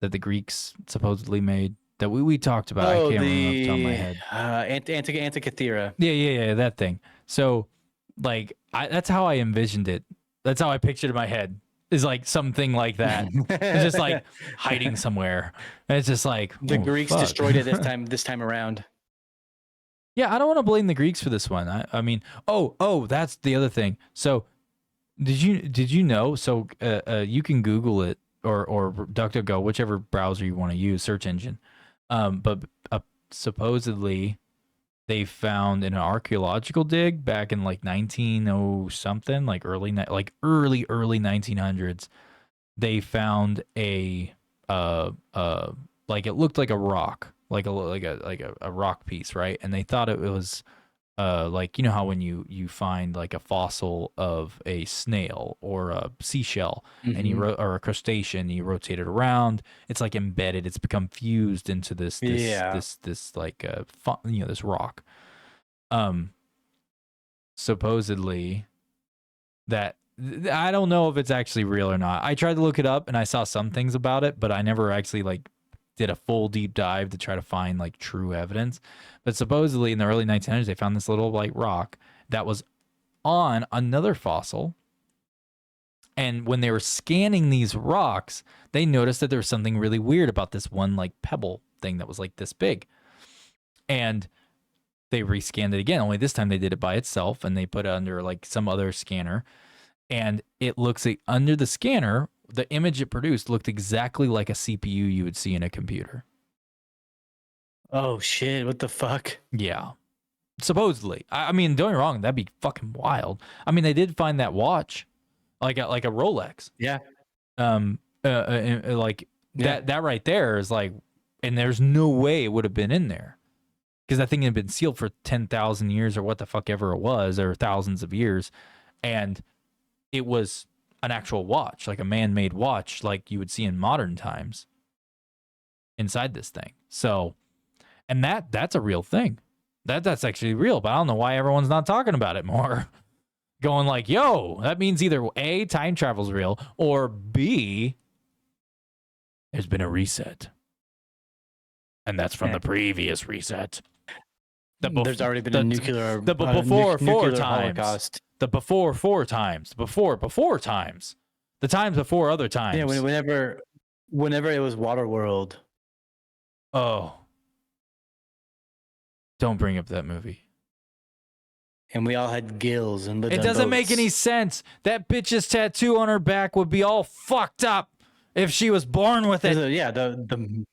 that the Greeks supposedly made that we talked about? I can't remember off the top of my head. Antikythera. Yeah, that thing. So, like, that's how I envisioned it. That's how I pictured it in my head. Is like something like that. It's just like hiding somewhere. And it's just like The oh, Greeks fuck. destroyed it this time around. Yeah, I don't want to blame the Greeks for this one. I mean, that's the other thing. So, did you know? So, you can Google it or DuckDuckGo, whichever browser you want to use, search engine. But supposedly, they found in an archaeological dig back in like 1900 something, like early 1900s. They found a like it looked like a rock, like a rock piece, right? And they thought it was like, you know how when you find like a fossil of a snail or a seashell and or a crustacean, you rotate it around, it's like embedded, it's become fused into this like this rock. Supposedly that I don't know if it's actually real or not. I tried to look it up and I saw some things about it, but I never actually like did a full deep dive to try to find like true evidence. But supposedly in the early 1900s, they found this little like rock that was on another fossil. And when they were scanning these rocks, they noticed that there was something really weird about this one like pebble thing that was like this big. And they rescanned it again, only this time they did it by itself and they put it under like some other scanner. And it looks like under the scanner, the image it produced looked exactly like a CPU you would see in a computer. Oh shit! What the fuck? Yeah, supposedly. I mean, don't get me wrong, that'd be fucking wild. I mean, they did find that watch, like a Rolex. Yeah. Like that right there is like, and there's no way it would have been in there because that thing had been sealed for 10,000 years or what the fuck ever it was, or thousands of years, and it was an actual watch, like a man-made watch, like you would see in modern times inside this thing. So, and that's a real thing. That's actually real, but I don't know why everyone's not talking about it more. Going like, yo, that means either A, time travel's real, or B, there's been a reset. And that's from the previous reset. There's already been a nuclear before four times. Holocaust. The before four times. Before times. The times before other times. Yeah, whenever it was Waterworld. Oh. Don't bring up that movie. And we all had gills and lived it on doesn't boats. make any sense. That bitch's tattoo on her back would be all fucked up if she was born with it. Yeah, the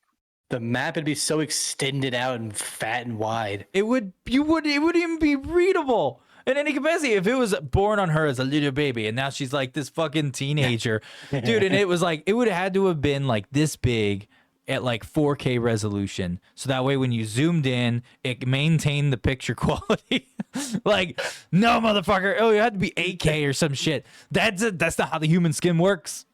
map would be so extended out and fat and wide. It wouldn't even be readable in any capacity if it was born on her as a little baby and now she's like this fucking teenager. Dude, and it was like it would have had to have been like this big at like 4K resolution. So that way when you zoomed in, it maintained the picture quality. Like, no motherfucker. Oh, it had to be 8K or some shit. That's not how the human skin works.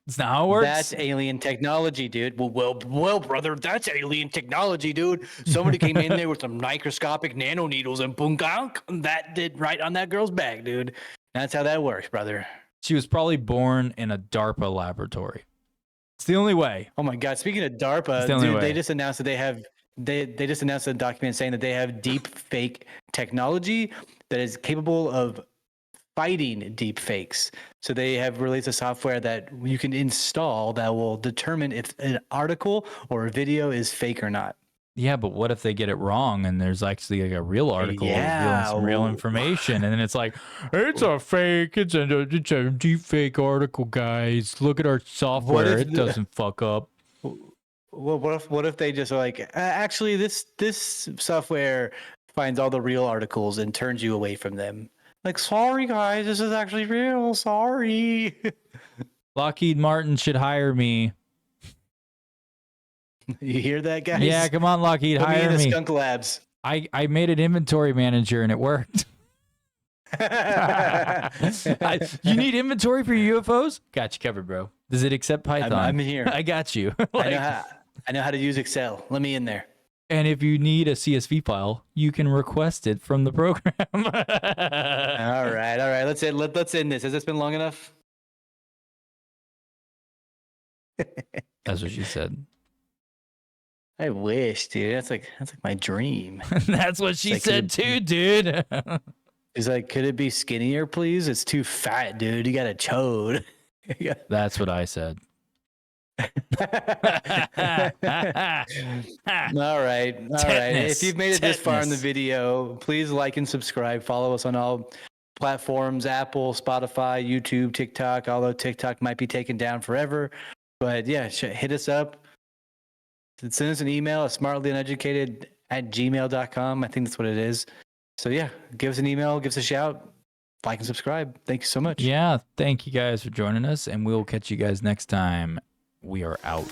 It's not how it works. That's alien technology, dude. Well, brother, that's alien technology, dude. Somebody came in there with some microscopic nano needles and boom, that did right on that girl's back, dude. That's how that works, brother. She was probably born in a DARPA laboratory. It's the only way. Oh my God! Speaking of DARPA, dude, they just announced that they have they just announced a document saying that they have deep fake technology that is capable of fighting deep fakes. So they have released a software that you can install that will determine if an article or a video is fake or not. Yeah, but what if they get it wrong and there's actually like a real article revealing some real information, and then it's like, it's a fake, it's a deep fake article, guys. Look at our software; it doesn't fuck up. Well, what if they just are like, actually, this software finds all the real articles and turns you away from them? Like, sorry guys, this is actually real. Sorry. Lockheed Martin should hire me. You hear that, guys? Yeah, come on, Lockheed, Put hire me in me. the skunk labs. I made an inventory manager and it worked. You need inventory for your UFOs? Got you covered, bro. Does it accept Python? I'm here. I got you. I know how to use Excel. Let me in there. And if you need a CSV file, you can request it from the program. All right. Let's end this. Has this been long enough? That's what she said. I wish, dude. That's like my dream. That's what she Like, said too, dude. He's like, could it be skinnier, please? It's too fat, dude. You got a chode. That's what I said. All right. If you've made it this far in the video, please like and subscribe. Follow us on all platforms: Apple, Spotify, YouTube, TikTok. Although TikTok might be taken down forever, but yeah, hit us up. Send us an email at smartlyuneducated@gmail.com. I think that's what it is. So yeah, give us an email, give us a shout, like and subscribe. Thank you so much. Yeah, thank you guys for joining us, and we'll catch you guys next time. We are out.